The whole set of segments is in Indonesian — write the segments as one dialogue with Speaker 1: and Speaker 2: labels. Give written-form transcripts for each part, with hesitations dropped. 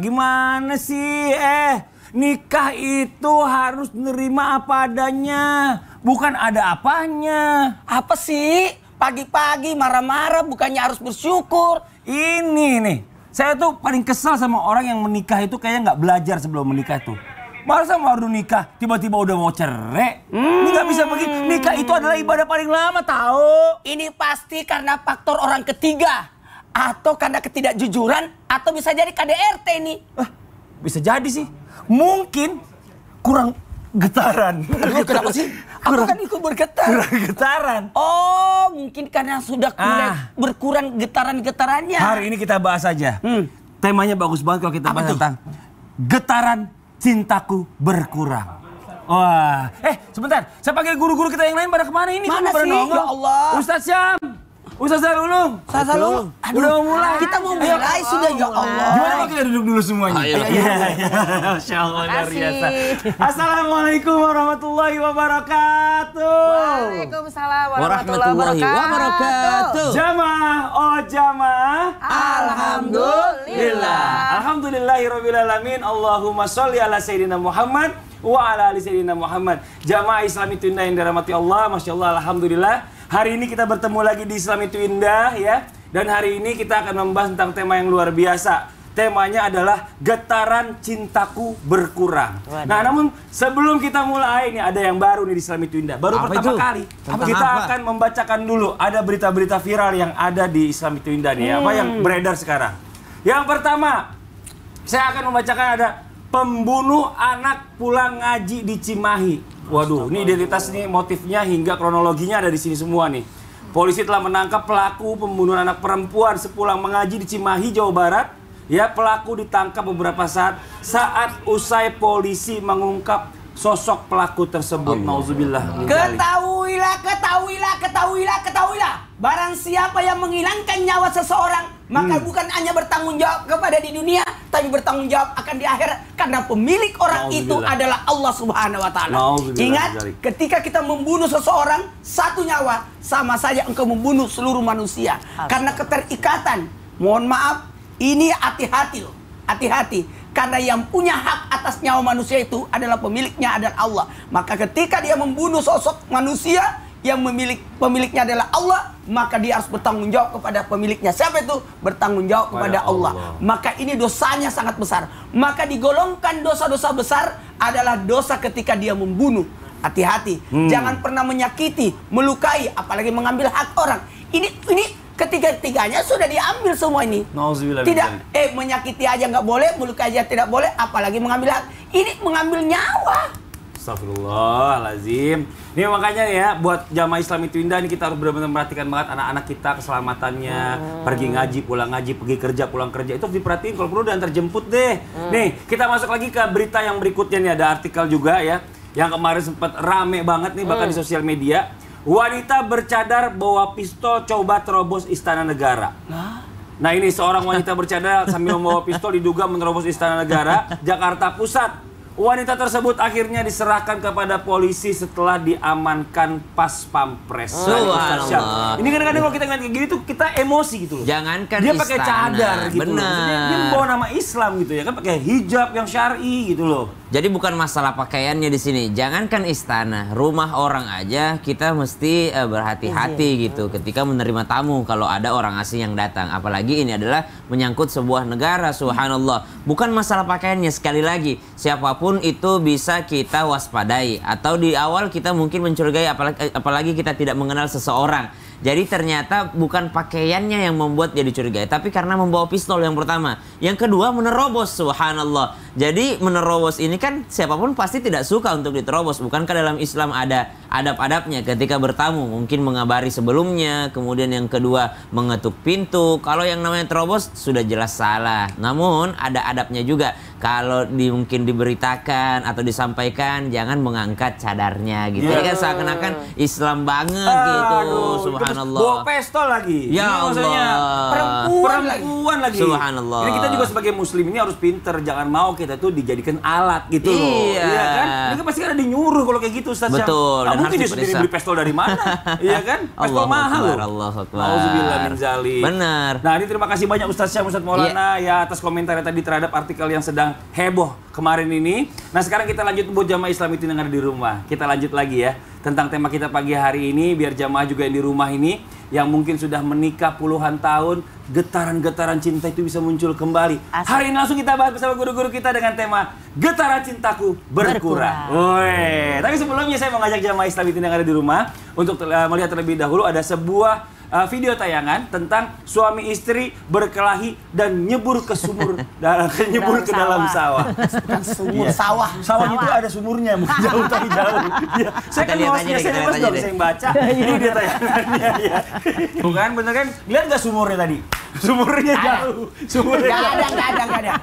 Speaker 1: Gimana sih? Nikah itu harus nerima apa adanya, bukan ada apanya.
Speaker 2: Apa sih? Pagi-pagi marah-marah bukannya harus bersyukur.
Speaker 1: Ini nih, saya tuh paling kesal sama orang yang menikah itu kayaknya nggak belajar sebelum menikah tuh. Masa baru nikah tiba-tiba udah mau cerai? Ini nggak bisa begini. Nikah itu adalah ibadah paling lama tahu.
Speaker 2: Ini pasti karena faktor orang ketiga. Atau karena ketidakjujuran. Atau bisa jadi KDRT nih.
Speaker 1: Bisa jadi sih. Mungkin kurang getaran.
Speaker 2: Kenapa sih? Aku kan ikut bergetar.
Speaker 1: Kurang getaran.
Speaker 2: Oh, mungkin karena sudah berkurang getaran-getarannya.
Speaker 1: Hari ini kita bahas aja. Temanya bagus banget kalau kita bahas tentang getaran cintaku berkurang. Wah, sebentar. Saya panggil guru-guru kita yang lain pada kemana ini?
Speaker 2: Mana sih? Ya Allah.
Speaker 1: Ustaz Syam. Ustaz Ulung.
Speaker 2: Ustaz Ulung.
Speaker 1: Udah mau mulai.
Speaker 2: Kita mau mulai sudah, ya Allah.
Speaker 1: Gimana kalau kita duduk dulu semuanya? Iya. Masya Allah, luar biasa. Assalamualaikum warahmatullahi wabarakatuh.
Speaker 3: Waalaikumsalam warahmatullahi wabarakatuh.
Speaker 1: Jamaah, jamaah.
Speaker 3: Alhamdulillah.
Speaker 1: Alhamdulillahirabbil alamin. Allahumma sholli ala sayyidina Muhammad wa ala ali sayyidina Muhammad. Jamaah Islam itu indah yang dirahmati Allah. Masya Allah, alhamdulillah. Hari ini kita bertemu lagi di Islam itu indah ya. Dan hari ini kita akan membahas tentang tema yang luar biasa. Temanya adalah getaran cintaku berkurang. Nah, namun sebelum kita mulai, ini ada yang baru nih di Islam itu indah. Baru pertama kali kita akan membacakan dulu ada berita-berita viral yang ada di Islam itu indah nih. Apa yang beredar sekarang? Yang pertama, saya akan membacakan ada pembunuh anak pulang ngaji di Cimahi. Waduh, ini identitas nih, motifnya hingga kronologinya ada di sini semua nih. Polisi telah menangkap pelaku pembunuhan anak perempuan sepulang mengaji di Cimahi, Jawa Barat. Ya, pelaku ditangkap beberapa saat usai polisi mengungkap sosok pelaku tersebut. Nauzubillah.
Speaker 2: Ketahuilah. Barang siapa yang menghilangkan nyawa seseorang, maka bukan hanya bertanggung jawab kepada di dunia, tapi bertanggung jawab akan di akhirat, karena pemilik orang itu adalah Allah Subhanahu wa taala. Ingat, ketika kita membunuh seseorang, satu nyawa sama saja engkau membunuh seluruh manusia. Karena keterikatan. Mohon maaf, ini hati-hati loh. Hati-hati. Karena yang punya hak atas nyawa manusia itu adalah pemiliknya adalah Allah. Maka ketika dia membunuh sosok manusia yang pemiliknya adalah Allah, maka dia harus bertanggung jawab kepada pemiliknya. Siapa itu? Bertanggung jawab kepada Allah. Maka ini dosanya sangat besar. Maka digolongkan dosa-dosa besar adalah dosa ketika dia membunuh. Hati-hati. Jangan pernah menyakiti, melukai, apalagi mengambil hak orang. Ini ketiga-tiganya sudah diambil semua ini. Tidak, menyakiti aja nggak boleh, melukai aja tidak boleh, apalagi mengambil hak. Ini mengambil nyawa.
Speaker 1: Astagfirullahaladzim. Ini makanya ya, buat jamaah Islam itu indah, ini kita harus benar-benar memperhatikan banget anak-anak kita, keselamatannya. Pergi ngaji, pulang ngaji, pergi kerja, pulang kerja. Itu diperhatiin, kalau perlu diantar jemput deh. Nih, kita masuk lagi ke berita yang berikutnya nih. Ada artikel juga ya, yang kemarin sempat rame banget nih, bahkan di sosial media. Wanita bercadar bawa pistol coba terobos Istana Negara. Nah, ini seorang wanita bercadar sambil membawa pistol diduga menerobos Istana Negara, Jakarta Pusat. Wanita tersebut akhirnya diserahkan kepada polisi setelah diamankan pas pampres. Ini kadang-kadang kalau kita ngeliat kayak gini tuh kita emosi gitu loh.
Speaker 4: Jangankan
Speaker 1: dia pakai cadar gitu.
Speaker 4: Benar.
Speaker 1: Dia membawa nama Islam gitu ya kan, pakai hijab yang syar'i gitu loh.
Speaker 4: Jadi bukan masalah pakaiannya di sini. Jangankan istana, rumah orang aja kita mesti berhati-hati gitu ketika menerima tamu kalau ada orang asing yang datang. Apalagi ini adalah menyangkut sebuah negara, subhanallah. Bukan masalah pakaiannya, sekali lagi. Siapapun itu bisa kita waspadai. Atau di awal kita mungkin mencurigai, apalagi kita tidak mengenal seseorang. Jadi ternyata bukan pakaiannya yang membuat dia dicurigai, tapi karena membawa pistol yang pertama. Yang kedua menerobos, subhanallah. Jadi menerobos ini kan siapapun pasti tidak suka untuk diterobos. Bukankah dalam Islam ada adab-adabnya ketika bertamu? Mungkin mengabari sebelumnya, kemudian yang kedua mengetuk pintu. Kalau yang namanya terobos sudah jelas salah. Namun ada adabnya juga. Kalau mungkin diberitakan atau disampaikan, jangan mengangkat cadarnya gitu. Ya kan seakan-akan Islam banget gitu. Subhanallah. Subhanallah.
Speaker 1: Bawa pistol lagi.
Speaker 4: Ya
Speaker 1: Ini maksudnya
Speaker 4: Allah.
Speaker 1: perempuan lagi.
Speaker 4: Subhanallah.
Speaker 1: Ini kita juga sebagai muslim ini harus pinter, jangan mau kita tuh dijadikan alat gitu loh.
Speaker 4: Iya.
Speaker 1: Iya kan? Ini kan pasti ada dinyuruh kalau kayak gitu Ustaz.
Speaker 4: Betul,
Speaker 1: Nah,
Speaker 4: dan
Speaker 1: mungkin
Speaker 4: harus
Speaker 1: dia sendiri
Speaker 4: diperiksa.
Speaker 1: beli pistol dari mana? Iya kan? Pistol
Speaker 4: Allahu
Speaker 1: mahal
Speaker 4: Akbar,
Speaker 1: loh.
Speaker 4: Allahu Akbar.
Speaker 1: Auzubillah min zalik.
Speaker 4: Benar.
Speaker 1: Nah, ini terima kasih banyak Ustaz Syam, Ustaz Maulana ya atas komentarnya tadi terhadap artikel yang sedang heboh kemarin ini. Nah, sekarang kita lanjut buat jamaah Islam itu yang ada di rumah. Kita lanjut lagi ya tentang tema kita pagi hari ini, biar jamaah juga yang di rumah ini yang mungkin sudah menikah puluhan tahun, getaran-getaran cinta itu bisa muncul kembali.
Speaker 3: Asik.
Speaker 1: Hari ini langsung kita bahas bersama guru-guru kita dengan tema Getaran Cintaku Berkurang. Woi, tapi sebelumnya saya mau ngajak jamaah Islam itu yang ada di rumah untuk melihat terlebih dahulu ada sebuah video tayangan tentang suami istri berkelahi dan nyebur ke sumur nyebur ke dalam sawah.
Speaker 2: Bukan sumur, sawah.
Speaker 1: Sawah itu ada sumurnya, jauh tapi jauh. Ya. Saya kan hostnya, saya bos dong, saya yang baca. Ini dia tayangannya ya. Bukan, bener kan? Lihat nggak sumurnya tadi? Sumurnya jauh. Sumurnya
Speaker 2: Nggak ada.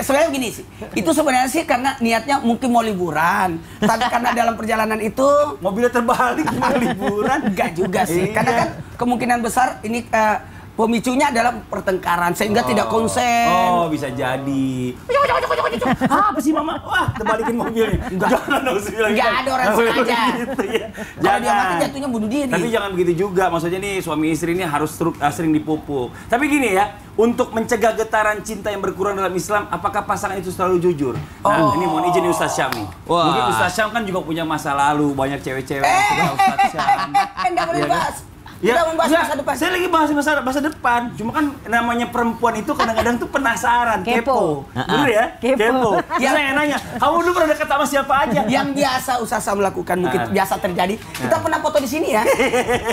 Speaker 2: Sebenarnya gini sih, itu sebenarnya sih karena niatnya mungkin mau liburan, tapi karena dalam perjalanan itu
Speaker 1: mobilnya terbalik mau liburan.
Speaker 2: enggak juga sih, karena kan kemungkinan besar ini pemicunya adalah pertengkaran sehingga tidak konsen.
Speaker 1: Oh, bisa jadi. Apa sih Mama? Wah, terbalikin mobilnya. Jangan dong,
Speaker 2: Nggak ada orang sengaja.
Speaker 1: Gitu, ya.
Speaker 2: Kalau dia mati
Speaker 1: Jangan.
Speaker 2: jatuhnya bunuh diri.
Speaker 1: Tapi jangan begitu juga. Maksudnya nih suami istri ini harus sering dipupuk. Tapi gini ya, untuk mencegah getaran cinta yang berkurang dalam Islam, apakah pasangan itu selalu jujur? Nah, ini mohon izin nih Ustaz Syam nih.
Speaker 4: Wah.
Speaker 1: Mungkin Ustaz Syam kan juga punya masa lalu, banyak cewek-cewek yang sudah Ustaz Syam.
Speaker 2: Enggak boleh
Speaker 1: Iya kan?
Speaker 2: bahas. Kita membahas
Speaker 1: enggak,
Speaker 2: masa depan.
Speaker 1: Saya lagi bahas masa depan. Cuma kan namanya perempuan itu kadang-kadang tuh penasaran, kepo. Bener ya?
Speaker 3: Kepo.
Speaker 1: Ya saya nanya, kamu dulu pernah dekat sama siapa aja?
Speaker 2: Yang biasa Ustaz Syam melakukan mungkin biasa terjadi. Kita pernah foto di sini ya.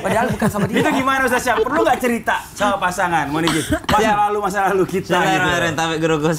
Speaker 2: Padahal bukan sama dia.
Speaker 1: Itu gimana Ustaz Syam? Perlu nggak cerita sama pasangan? Mohon izin. Masa lalu kita.
Speaker 4: Bismillahirrahmanirrahim. Tapi guru-guru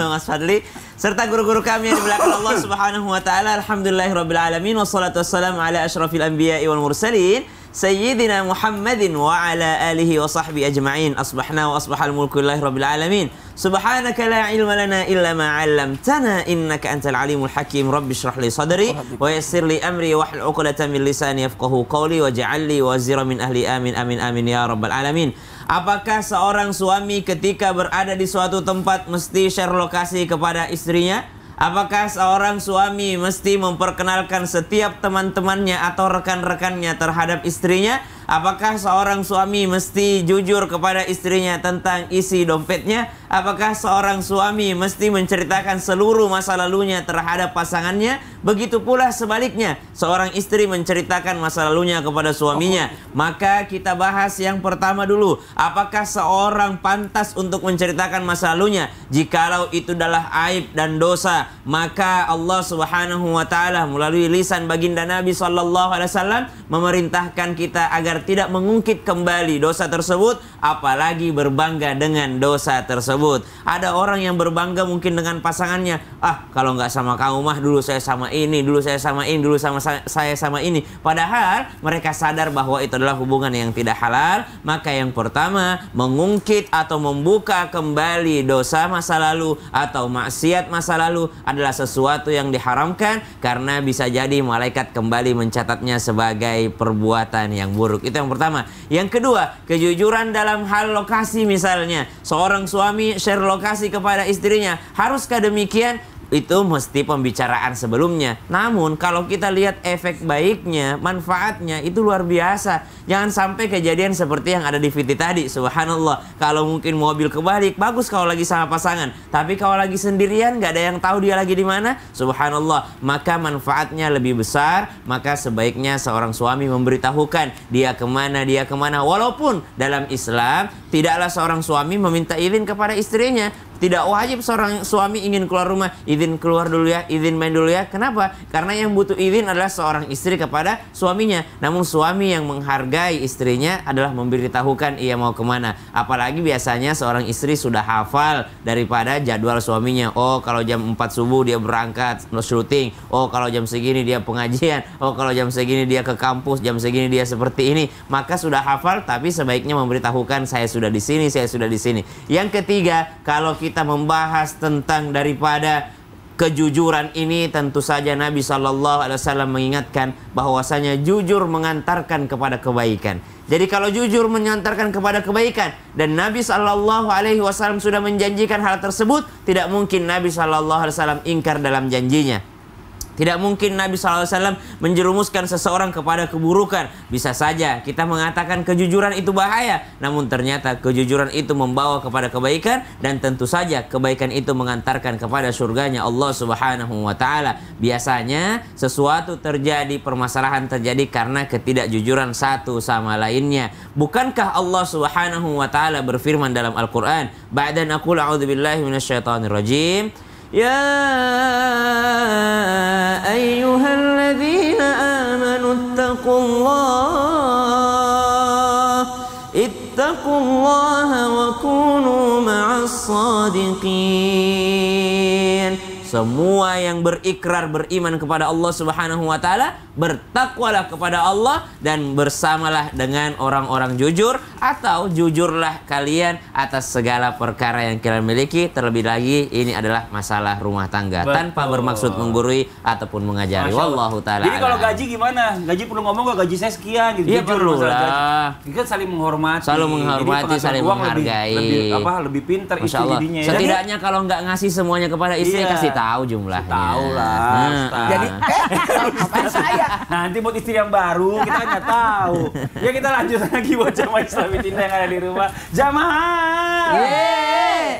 Speaker 4: Mas Fadli serta guru-guru kami yang dimuliakan Allah Subhanahu wa taala. Alhamdulillahirabbil alamin wassalatu wassalamu ala asyrafil anbiya'i wal mursalin Sayyidina Muhammadin wa ala alihi wa sahbihi ajma'in. Asbahna wa asbahal mulku lillahi rabbil alamin. Subhanaka la ilma lana illa ma 'allamtana innaka antal alimul hakim. Rabbi shrah li sadri wa yassir li amri wahlul 'uqdatam min lisani yafqahu qawli waj'al li wazira min ahli amin amin amin ya rabbal alamin. Apakah seorang suami ketika berada di suatu tempat mesti share lokasi kepada istrinya? Apakah seorang suami mesti memperkenalkan setiap teman-temannya atau rekan-rekannya terhadap istrinya? Apakah seorang suami mesti jujur kepada istrinya tentang isi dompetnya? Apakah seorang suami mesti menceritakan seluruh masa lalunya terhadap pasangannya? Begitu pula sebaliknya, seorang istri menceritakan masa lalunya kepada suaminya. Maka kita bahas yang pertama dulu. Apakah seorang pantas untuk menceritakan masa lalunya? Jikalau itu adalah aib dan dosa, maka Allah Subhanahu wa taala melalui lisan baginda Nabi sallallahu alaihi wasallam memerintahkan kita agar tidak mengungkit kembali dosa tersebut, apalagi berbangga dengan dosa tersebut. Ada orang yang berbangga mungkin dengan pasangannya. Kalau nggak sama kamu mah dulu saya sama ini, dulu saya sama ini, dulu saya sama ini. Padahal mereka sadar bahwa itu adalah hubungan yang tidak halal. Maka yang pertama, mengungkit atau membuka kembali dosa masa lalu atau maksiat masa lalu adalah sesuatu yang diharamkan, karena bisa jadi malaikat kembali mencatatnya sebagai perbuatan yang buruk. Itu yang pertama. Yang kedua, kejujuran dalam hal lokasi misalnya. Seorang suami share lokasi kepada istrinya. Haruskah demikian? Itu mesti pembicaraan sebelumnya. Namun kalau kita lihat efek baiknya, manfaatnya itu luar biasa. Jangan sampai kejadian seperti yang ada di VT tadi. Subhanallah. Kalau mungkin mobil kebalik, bagus kalau lagi sama pasangan. Tapi kalau lagi sendirian, nggak ada yang tahu dia lagi di mana. Subhanallah. Maka manfaatnya lebih besar. Maka sebaiknya seorang suami memberitahukan dia kemana. Walaupun dalam Islam tidaklah seorang suami meminta izin kepada istrinya. Tidak wajib seorang suami ingin keluar rumah, izin keluar dulu ya, izin main dulu ya. Kenapa? Karena yang butuh izin adalah seorang istri kepada suaminya. Namun suami yang menghargai istrinya adalah memberitahukan ia mau kemana. Apalagi biasanya seorang istri sudah hafal daripada jadwal suaminya. Oh, kalau jam 4 subuh dia berangkat syuting. Oh, kalau jam segini dia pengajian. Oh, kalau jam segini dia ke kampus, jam segini dia seperti ini. Maka sudah hafal, tapi sebaiknya memberitahukan saya sudah di sini, saya sudah di sini. Yang ketiga, kalau kita membahas tentang daripada Kejujuran ini tentu saja Nabi SAW mengingatkan bahwasanya jujur mengantarkan kepada kebaikan. Jadi kalau jujur mengantarkan kepada kebaikan dan Nabi SAW sudah menjanjikan hal tersebut, tidak mungkin Nabi SAW ingkar dalam janjinya. Tidak mungkin Nabi SAW menjerumuskan seseorang kepada keburukan. Bisa saja kita mengatakan kejujuran itu bahaya, namun ternyata kejujuran itu membawa kepada kebaikan, dan tentu saja kebaikan itu mengantarkan kepada surganya Allah Subhanahu wa Ta'ala. Biasanya sesuatu terjadi, permasalahan terjadi karena ketidakjujuran satu sama lainnya. Bukankah Allah Subhanahu wa Ta'ala berfirman dalam Al-Quran, ba'da naqul a'udzubillahi minasyaitonir rajim, Ya ayyuhalladzina amanu ittaqullaha wa kunu ma'as sadiqin. Semua yang berikrar beriman kepada Allah Subhanahu wa Ta'ala, bertakwalah kepada Allah dan bersamalah dengan orang-orang jujur, atau jujurlah kalian atas segala perkara yang kalian miliki. Terlebih lagi ini adalah masalah rumah tangga. Betul. Tanpa bermaksud menggurui ataupun mengajari. Wallahu ta'ala.
Speaker 1: Jadi kalau gaji gimana? Gaji perlu ngomong gak gaji saya sekian gitu.
Speaker 4: Iya perlu lah.
Speaker 1: Kita saling menghormati.
Speaker 4: Selalu menghormati, saling menghargai.
Speaker 1: Lebih pintar
Speaker 4: Masya Allah. Jadinya, setidaknya kalau nggak ngasih semuanya kepada istri, kasih tahu jumlahnya.
Speaker 1: Tahu lah.
Speaker 2: Jadi apa saya?
Speaker 1: Nanti buat istri yang baru kita nggak tahu. Ya kita lanjut lagi buat jamaah Islami Tinda yang ada di rumah. Jamaah.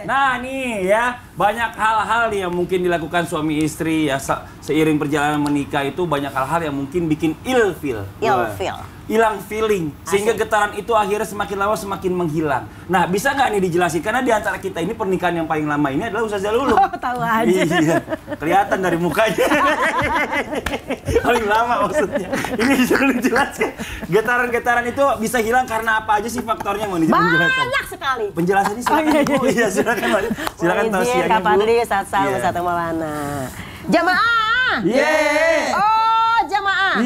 Speaker 1: Nah nih ya, banyak hal-hal yang mungkin dilakukan suami istri ya, seiring perjalanan menikah itu banyak hal-hal yang mungkin bikin ilfil. Hilang feeling, sehingga getaran itu akhirnya semakin lama semakin menghilang. Nah, bisa nggak nih dijelasin? Karena di antara kita ini pernikahan yang paling lama ini adalah Ustaz Jalulum.
Speaker 3: Oh, tahu aja.
Speaker 1: Iya, kelihatan dari mukanya. Paling lama maksudnya. Ini bisa dijelaskan. Getaran-getaran itu bisa hilang karena apa aja sih faktornya? Mau dijelaskan?
Speaker 3: Banyak sekali.
Speaker 1: Penjelasannya silakan Bu. Iya, silakan. Silakan tausiahnya Bu.
Speaker 3: Kak Fadli, Satu Maulana. Jamaah. Oh, jamaah.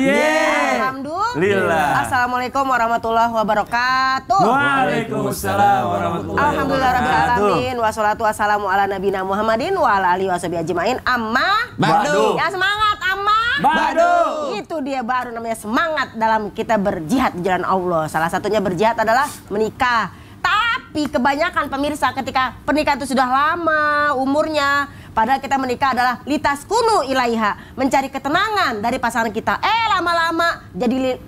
Speaker 1: Alhamdulillah.
Speaker 3: Assalamualaikum warahmatullahi wabarakatuh.
Speaker 1: Waalaikumsalam warahmatullahi wabarakatuh.
Speaker 3: Alhamdulillah rabbil alamin, wassalatu wassalamu ala nabiyina Muhammadin wa ala alihi washabihi ajmain. Amma
Speaker 4: ba'du.
Speaker 3: Ya semangat amma
Speaker 1: ba'du.
Speaker 3: Itu dia baru namanya semangat dalam kita berjihad di jalan Allah. Salah satunya berjihad adalah menikah. Tapi kebanyakan pemirsa ketika pernikahan itu sudah lama umurnya, padahal kita menikah adalah litaskunu ilaiha, mencari ketenangan dari pasangan kita. Lama-lama jadi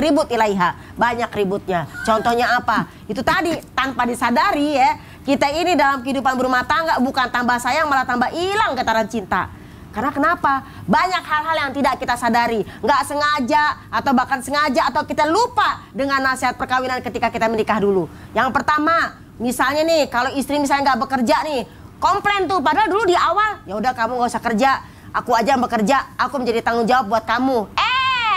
Speaker 3: ribut ilaiha, banyak ributnya. Contohnya apa? Itu tadi tanpa disadari ya, kita ini dalam kehidupan berumah tangga bukan tambah sayang malah tambah hilang getaran cinta. Karena kenapa? Banyak hal-hal yang tidak kita sadari, nggak sengaja atau bahkan sengaja atau kita lupa dengan nasihat perkawinan ketika kita menikah dulu. Yang pertama, misalnya nih, kalau istri misalnya nggak bekerja nih, komplain tuh. Padahal dulu di awal, ya udah kamu nggak usah kerja, aku aja yang bekerja, aku menjadi tanggung jawab buat kamu.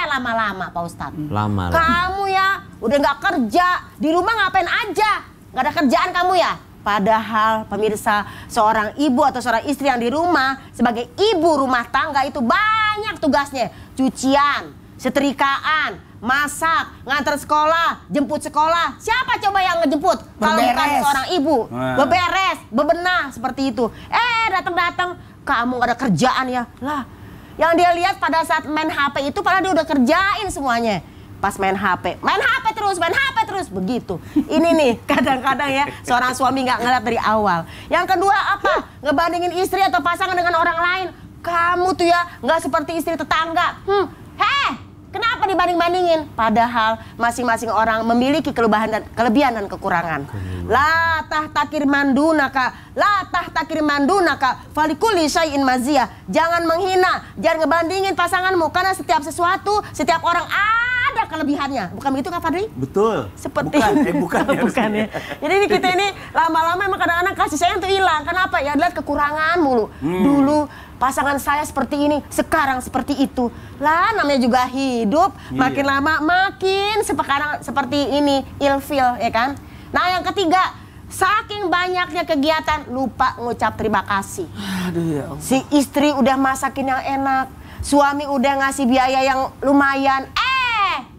Speaker 3: Lama-lama Pak Ustadz.
Speaker 4: Lama.
Speaker 3: Kamu ya udah nggak kerja, di rumah ngapain aja? Nggak ada kerjaan kamu ya? Padahal pemirsa, seorang ibu atau seorang istri yang di rumah sebagai ibu rumah tangga itu banyak tugasnya. Cucian, setrikaan, masak, ngantar sekolah, jemput sekolah. Siapa coba yang ngejemput? Kalau bukan seorang ibu. Beberes, bebenah, seperti itu. Datang-datang, kamu gak ada kerjaan ya. Lah, yang dia lihat pada saat main HP itu padahal dia udah kerjain semuanya. Pas main HP terus, begitu. Ini nih kadang-kadang ya seorang suami nggak ngeliat dari awal. Yang kedua apa? Ngebandingin istri atau pasangan dengan orang lain. Kamu tuh ya nggak seperti istri tetangga. Kenapa dibanding-bandingin? Padahal masing-masing orang memiliki kelebihan dan kekurangan. La tahtakir mandunaka falikuli syai'in maziyah. Jangan menghina, jangan ngebandingin pasanganmu karena setiap sesuatu, setiap orang ada kelebihannya. Bukan begitu Kak Fadli?
Speaker 1: Betul.
Speaker 3: Seperti
Speaker 1: bukan ya.
Speaker 3: Jadi ini kita ini lama-lama emang kadang-kadang kasih sayang tuh hilang. Kenapa? Ya lihat kekurangan mulu. Dulu pasangan saya seperti ini, sekarang seperti itu. Lah namanya juga hidup, makin lama makin sekarang seperti ini, ilfil ya kan. Nah yang ketiga, saking banyaknya kegiatan lupa ngucap terima kasih.
Speaker 1: Aduh ya Allah.
Speaker 3: Si istri udah masakin yang enak, suami udah ngasih biaya yang lumayan,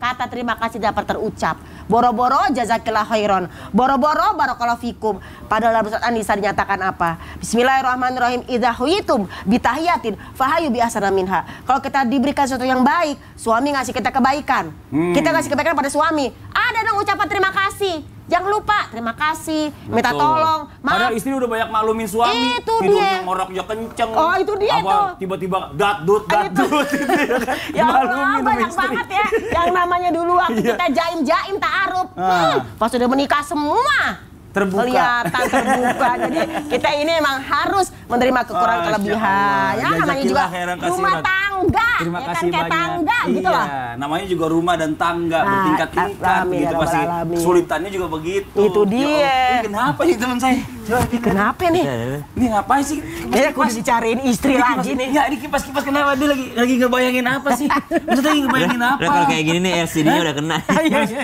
Speaker 3: kata terima kasih dapat terucap. Boro-boro jazakillah khairon. Boro-boro barakallahu fikum. Padahal dalam surat An-Nisa dinyatakan apa? Bismillahirrahmanirrahim. Idza huyitum bitahiyatin fahayu bi ahsana minha. Kalau kita diberikan sesuatu yang baik, suami ngasih kita kebaikan. Kita ngasih kebaikan pada suami. Ada dong ucapan terima kasih. Jangan lupa terima kasih, minta tolong.
Speaker 1: Padahal istri udah banyak maklumin suami.
Speaker 3: Itu
Speaker 1: tidurnya
Speaker 3: dia.
Speaker 1: ngoroknya kenceng.
Speaker 3: Oh, itu dia tuh.
Speaker 1: Tiba-tiba datdut gitu ya kan.
Speaker 3: Ya Allah,
Speaker 1: Maklumin sama
Speaker 3: banyak
Speaker 1: istri.
Speaker 3: banget ya. Yang namanya dulu waktu
Speaker 1: Iya.
Speaker 3: kita jaim-jaim ta'aruf.
Speaker 1: Ah.
Speaker 3: Pas sudah menikah semua
Speaker 1: Terbuka.
Speaker 3: kelihatan terbuka. Jadi kita ini emang harus menerima kekurangan
Speaker 1: Masya
Speaker 3: kelebihan.
Speaker 1: Allah.
Speaker 3: Ya namanya juga
Speaker 1: Jazakillah khairan
Speaker 3: rumah
Speaker 1: kasiran.
Speaker 3: tangga.
Speaker 1: Terima
Speaker 3: Ya kan,
Speaker 1: kasih
Speaker 3: kayak
Speaker 1: banyak.
Speaker 3: tangga gitu loh.
Speaker 1: Namanya juga rumah dan tangga bertingkat-tingkat
Speaker 3: amin,
Speaker 1: gitu
Speaker 3: ya
Speaker 1: pasti.
Speaker 3: Rabbal alamin.
Speaker 1: Sulitannya juga begitu.
Speaker 3: Itu
Speaker 1: Ya
Speaker 3: dia.
Speaker 1: Allah, ini kenapa sih teman saya? Coba,
Speaker 3: Kenapa nih?
Speaker 1: ini ngapain sih?
Speaker 3: Kayaknya aku dicariin istri
Speaker 1: Ini
Speaker 3: lagi nih.
Speaker 1: Ya, ini kipas-kipas kenapa dia lagi ngebayangin apa sih? Maksudnya lagi ngebayangin apa?
Speaker 4: Udah kalau kayak gini nih LCD-nya udah kena.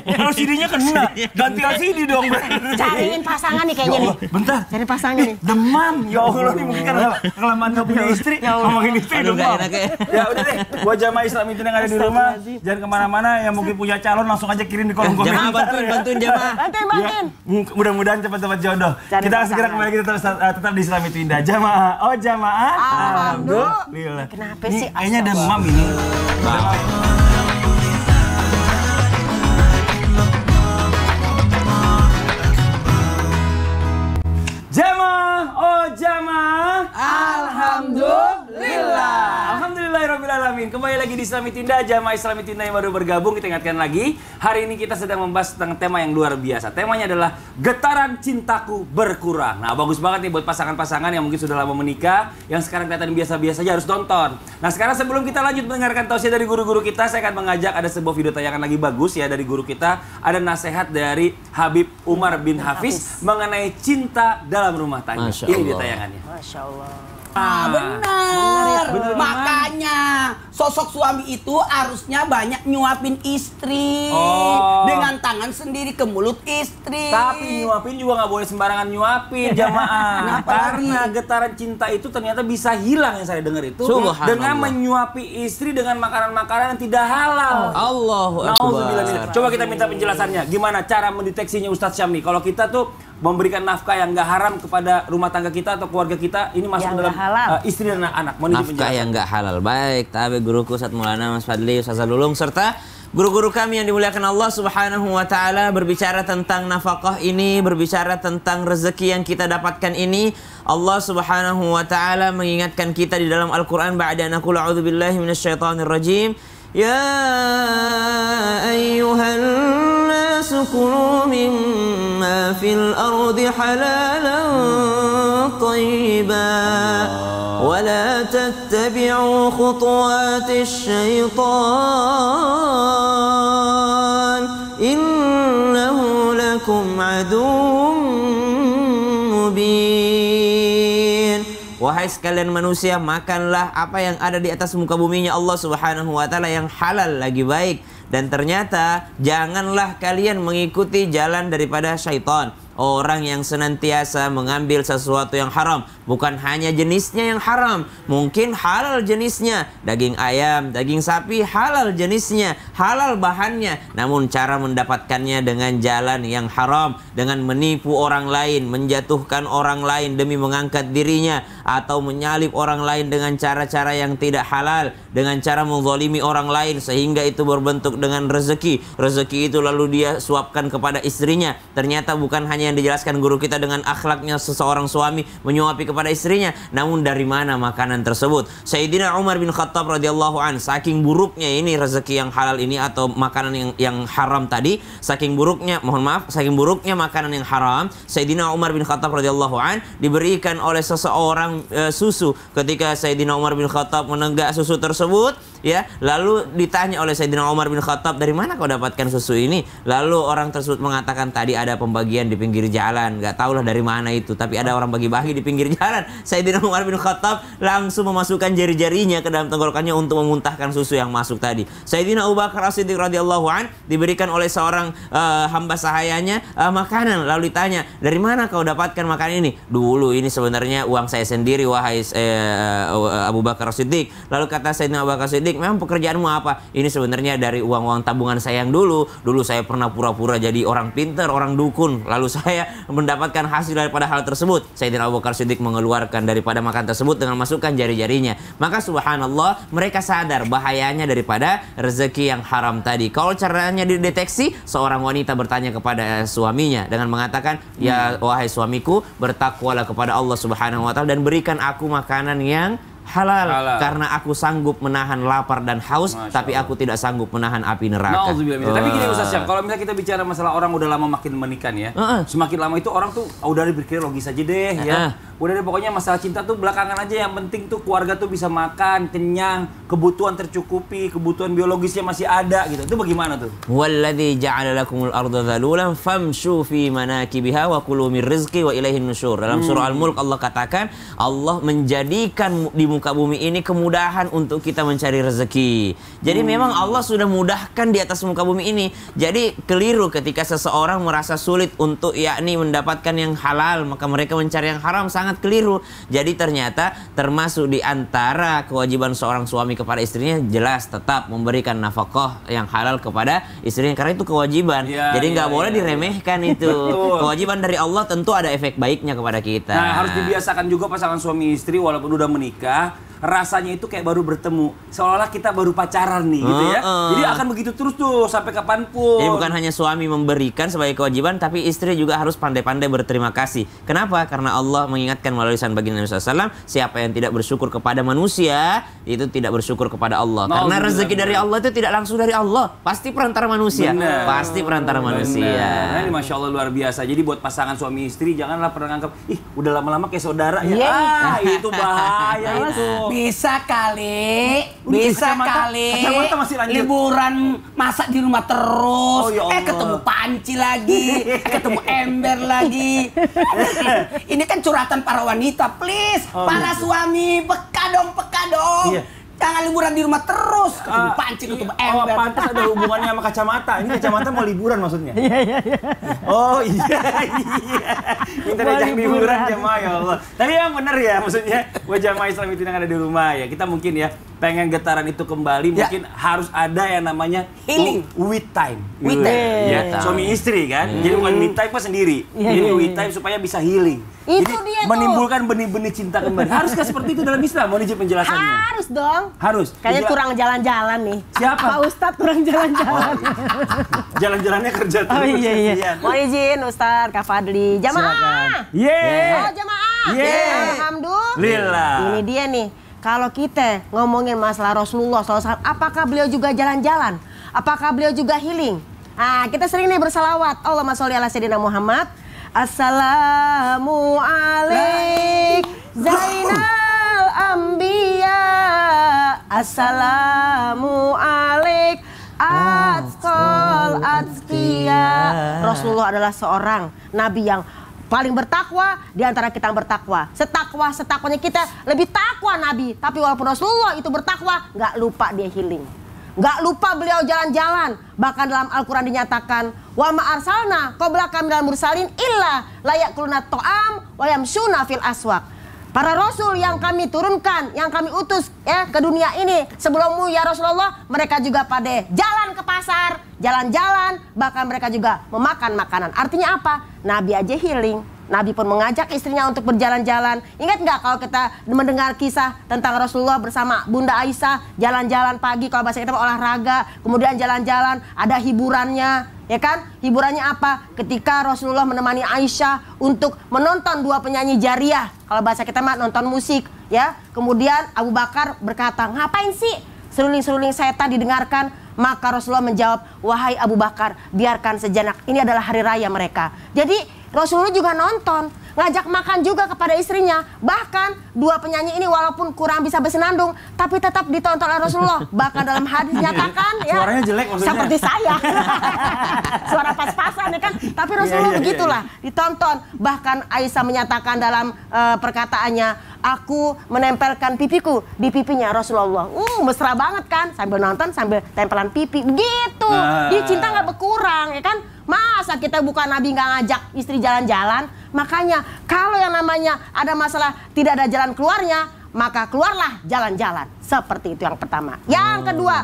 Speaker 1: LCD-nya kena. Ganti LCD dong.
Speaker 3: Cariin pasangan nih kayaknya nih.
Speaker 1: Bentar.
Speaker 3: Cari pasangan nih.
Speaker 1: Demam. Ya Allah, ini mungkin karena kelamaan gak punya istri. Ngomongin istri
Speaker 4: Aduh,
Speaker 1: demam.
Speaker 4: nggak enak ya.
Speaker 1: Ya udah deh, buat jamaah Islam itu yang ada di rumah, jangan kemana-mana. Yang mungkin punya calon langsung aja kirim di kolom komentar.
Speaker 4: Jamaah bantuin jamaah.
Speaker 3: Bantuin.
Speaker 1: Mudah-mudahan cepat-cepat jodoh.
Speaker 3: Cari
Speaker 1: Kita
Speaker 3: pasangan.
Speaker 1: segera kembali, kita tetap di Islam itu indah. Jamaah, oh jamaah. Alhamdulillah.
Speaker 3: Kenapa
Speaker 1: Ini
Speaker 3: sih?
Speaker 1: kayaknya demam ini. Jamaah, oh jamaah.
Speaker 2: Alhamdulillah.
Speaker 1: Alhamdulillahirrahmanirrahim. Kembali lagi di Islami Tinda, jamaah Islami Tinda yang baru bergabung. Kita ingatkan lagi, hari ini kita sedang membahas tentang tema yang luar biasa. Temanya adalah getaran cintaku berkurang. Nah, bagus banget nih buat pasangan-pasangan yang mungkin sudah lama menikah, yang sekarang kelihatan biasa-biasa aja, harus nonton. Nah, sekarang sebelum kita lanjut mendengarkan tausiah dari guru-guru kita, saya akan mengajak, ada sebuah video tayangan lagi bagus ya dari guru kita. Ada nasihat dari Habib Umar bin Hafiz mengenai cinta dalam rumah tangga.
Speaker 4: Masya
Speaker 1: Ini dia
Speaker 4: Allah.
Speaker 1: tayangannya.
Speaker 3: Masya Allah.
Speaker 2: Benar.
Speaker 1: Bener,
Speaker 2: Makanya sosok suami itu harusnya banyak nyuapin istri
Speaker 1: Oh.
Speaker 2: dengan tangan sendiri ke mulut istri.
Speaker 1: Tapi nyuapin juga nggak boleh sembarangan nyuapin, jamaah.
Speaker 2: Kenapa
Speaker 1: Karena getaran cinta itu ternyata bisa hilang, yang saya dengar itu
Speaker 4: Subhanallah.
Speaker 1: dengan menyuapi istri dengan makanan-makanan yang tidak halal.
Speaker 4: Allahu
Speaker 1: Nauzubillah.
Speaker 4: Akbar.
Speaker 1: Coba kita minta penjelasannya. Gimana cara mendeteksinya Ustadz Syam nih? Kalau kita tuh memberikan nafkah yang nggak haram kepada rumah tangga kita atau keluarga kita, ini masuk
Speaker 3: Yang
Speaker 1: dalam
Speaker 3: nggak halal.
Speaker 1: Istri dan anak-anak. Mohon izin
Speaker 4: Nafkah
Speaker 1: penjelasan.
Speaker 4: yang nggak halal. Baik, tabe guruku Ustaz Maulana Mas Fadli, Ustaz Lulung serta guru-guru kami yang dimuliakan Allah Subhanahu wa taala, berbicara tentang nafkah ini, berbicara tentang rezeki yang kita dapatkan ini. Allah Subhanahu wa taala mengingatkan kita di dalam Al-Qur'an, ba'da an aqulu a'udzubillahi minasyaitonir rajim. Ya ayyuhan nasu kulu mimma fil ardi halalan tayyiban wa la tattabi'u khutuwatis syaitan innahu lakum aduwwun mubin. Wahai sekalian manusia, makanlah apa yang ada di atas muka buminya Allah Subhanahu wa taala yang halal lagi baik, dan ternyata janganlah kalian mengikuti jalan daripada syaitan. Orang yang senantiasa mengambil sesuatu yang haram, bukan hanya jenisnya yang haram, mungkin halal jenisnya, daging ayam, daging sapi halal jenisnya, halal bahannya, namun cara mendapatkannya dengan jalan yang haram, dengan menipu orang lain, menjatuhkan orang lain demi mengangkat dirinya, atau menyalip orang lain dengan cara-cara yang tidak halal, dengan cara menzalimi orang lain sehingga itu berbentuk dengan rezeki. Rezeki itu lalu dia suapkan kepada istrinya. Ternyata bukan hanya yang dijelaskan guru kita dengan akhlaknya seseorang suami menyuapi kepada istrinya, namun dari mana makanan tersebut. Sayyidina Umar bin Khattab radhiyallahu an, saking buruknya ini rezeki yang halal ini atau makanan yang haram tadi, saking buruknya, mohon maaf, saking buruknya makanan yang haram, Sayyidina Umar bin Khattab radhiyallahu an diberikan oleh seseorang susu. Ketika Sayyidina Umar bin Khattab menegak susu tersebut, ya, lalu ditanya oleh Sayyidina Umar bin Khattab, dari mana kau dapatkan susu ini? Lalu orang tersebut mengatakan, tadi ada pembagian di pinggir jalan, nggak tahulah dari mana itu, tapi ada orang bagi-bagi di pinggir jalan. Sayyidina Umar bin Khattab langsung memasukkan jari-jarinya ke dalam tenggorokannya untuk memuntahkan susu yang masuk tadi. Sayyidina Abu Bakar As-Siddiq radhiyallahu an diberikan oleh seorang hamba sahayanya makanan, lalu ditanya, dari mana kau dapatkan makanan ini? Dulu ini sebenarnya uang saya sendiri, wahai Abu Bakar As-Siddiq. Lalu kata Sayyidina Abu Bakar As-Siddiq, Siddiq, memang pekerjaanmu apa? Ini sebenarnya dari uang-uang tabungan saya yang dulu saya pernah pura-pura jadi orang pintar, orang dukun, lalu saya mendapatkan hasil daripada hal tersebut. Sayyidina Abu Bakar Siddiq mengeluarkan daripada makan tersebut dengan masukkan jari-jarinya. Maka subhanallah, mereka sadar bahayanya daripada rezeki yang haram tadi. Kalau caranya dideteksi, seorang wanita bertanya kepada suaminya dengan mengatakan, ya wahai suamiku, bertakwalah kepada Allah Subhanahu wa taala dan berikan aku makanan yang halal. Karena aku sanggup menahan lapar dan haus, tapi aku tidak sanggup menahan api neraka.
Speaker 1: Tapi gini Ustaz Syam, kalau misalnya kita bicara masalah orang udah lama makin menikah ya, semakin lama itu orang tuh udah berpikir logis aja deh ya. Udah deh pokoknya masalah cinta tuh belakangan aja, yang penting tuh keluarga tuh bisa makan, kenyang, kebutuhan tercukupi, kebutuhan biologisnya masih ada gitu. Itu bagaimana tuh?
Speaker 4: Walladzi ja'ala lakumul arda dzalulan famshu fi manakibiha wa kulu min rizqi wa ilaihin nusyur. Dalam surah Al-Mulk Allah katakan, Allah menjadikan di muka bumi ini kemudahan untuk kita mencari rezeki. Jadi memang Allah sudah mudahkan di atas muka bumi ini. Jadi keliru ketika seseorang merasa sulit untuk yakni mendapatkan yang halal, maka mereka mencari yang haram, sangat keliru. Jadi ternyata termasuk di antara kewajiban seorang suami kepada istrinya jelas tetap memberikan nafkah yang halal kepada istrinya, karena itu kewajiban. Jadi nggak boleh diremehkan itu. Kewajiban dari Allah tentu ada efek baiknya kepada kita.
Speaker 1: Nah, harus dibiasakan juga pasangan suami istri walaupun udah menikah, rasanya itu kayak baru bertemu, seolah-olah kita baru pacaran nih gitu ya. Jadi akan begitu terus tuh sampai kapanpun.
Speaker 4: Jadi bukan hanya suami memberikan sebagai kewajiban, tapi istri juga harus pandai-pandai berterima kasih. Kenapa? Karena Allah mengingatkan melalui lisan baginda Nabi SAW, siapa yang tidak bersyukur kepada manusia, itu tidak bersyukur kepada Allah. Karena rezeki dari Allah itu tidak langsung dari Allah, pasti perantara manusia. Pasti perantara manusia.
Speaker 1: Nah, ini Masya Allah luar biasa. Jadi buat pasangan suami istri janganlah pernah nganggap, ih udah lama-lama kayak saudara ya. Itu bahaya itu.
Speaker 2: Bisa kali
Speaker 1: kacamata masih lanjut.
Speaker 2: Liburan masa di rumah terus.
Speaker 1: Ya Allah.
Speaker 2: Ketemu panci lagi, ketemu ember lagi. Ini kan curhatan para wanita, please. Para suami, peka dong. Jangan liburan di rumah terus, ketemu panci, ketemu ember.
Speaker 1: Pantas ada hubungannya sama kacamata. Ini kacamata mau liburan maksudnya? Oh iya. Kita diajak liburan jemaah, ya Allah. Tapi yang benar ya, maksudnya buat jamaah Islam itu yang ada di rumah ya, kita mungkin ya pengen getaran itu kembali, mungkin harus ada yang namanya
Speaker 2: healing,
Speaker 1: with time.
Speaker 2: Ya,
Speaker 1: suami istri kan. Jadi bukan me time pas sendiri. Jadi with time supaya bisa healing.
Speaker 3: Itu
Speaker 1: jadi
Speaker 3: dia
Speaker 1: menimbulkan benih-benih cinta kembali. Haruskah seperti itu dalam Islam? Mau izin penjelasannya?
Speaker 3: Harus dong.
Speaker 1: Harus.
Speaker 3: Kayaknya kurang jalan-jalan nih.
Speaker 1: Siapa?
Speaker 3: Pak Ustadz kurang jalan-jalan.
Speaker 1: Jalan-jalannya kerja terus.
Speaker 3: Oh iya. Mau izin Ustadz, Kak Fadli. Jamaah.
Speaker 1: Yeay.
Speaker 3: Oh jamaah.
Speaker 1: Yeay.
Speaker 3: Alhamdulillah. Ini dia nih. Kalau kita ngomongin masalah Rasulullah SAW, apakah beliau juga jalan-jalan? Apakah beliau juga healing? Nah, kita sering nih bersalawat. Allahumma sholli ala sayyidina Muhammad. Assalamu alaik Zainal Anbiya. Assalamu alaik Atqal Atqiya. Rasulullah adalah seorang nabi yang paling bertakwa di antara kita yang bertakwa. Setakwa-setakwanya kita lebih takwa Nabi. Tapi walaupun Rasulullah itu bertakwa, nggak lupa dia healing. Nggak lupa beliau jalan-jalan. Bahkan dalam Al-Quran dinyatakan, wa ma arsalna qablaka minal mursalin illa layakuluna to'am wa yamshuna fil aswaq. Para rasul yang kami turunkan, yang kami utus ke dunia ini sebelummu ya Rasulullah, mereka juga pada jalan ke pasar, jalan-jalan, bahkan mereka juga memakan makanan. Artinya apa? Nabi aja healing. Nabi pun mengajak istrinya untuk berjalan-jalan. Ingat nggak kalau kita mendengar kisah tentang Rasulullah bersama Bunda Aisyah jalan-jalan pagi, kalau bahasa kita olahraga, kemudian jalan-jalan, ada hiburannya, ya kan? Hiburannya apa? Ketika Rasulullah menemani Aisyah untuk menonton dua penyanyi jariah, kalau bahasa kita mah nonton musik, ya. Kemudian Abu Bakar berkata, ngapain sih seruling-seruling setan didengarkan? Maka Rasulullah menjawab, wahai Abu Bakar, biarkan sejenak, ini adalah hari raya mereka. Jadi Rasulullah juga nonton, ngajak makan juga kepada istrinya. Bahkan dua penyanyi ini walaupun kurang bisa bersenandung, tapi tetap ditonton oleh Rasulullah. Bahkan dalam hadis nyatakan, ya,
Speaker 1: suaranya jelek maksudnya.
Speaker 3: Seperti saya, suara pas-pasan ya kan. Tapi Rasulullah begitulah, ditonton. Bahkan Aisyah menyatakan dalam perkataannya, aku menempelkan pipiku di pipinya Rasulullah. Mesra banget kan, sambil nonton sambil tempelan pipi, begitu. Jadi cinta nggak berkurang, ya kan? Masa kita bukan Nabi nggak ngajak istri jalan-jalan? Makanya kalau yang namanya ada masalah tidak ada jalan keluarnya, maka keluarlah jalan-jalan. Seperti itu yang pertama. Yang kedua,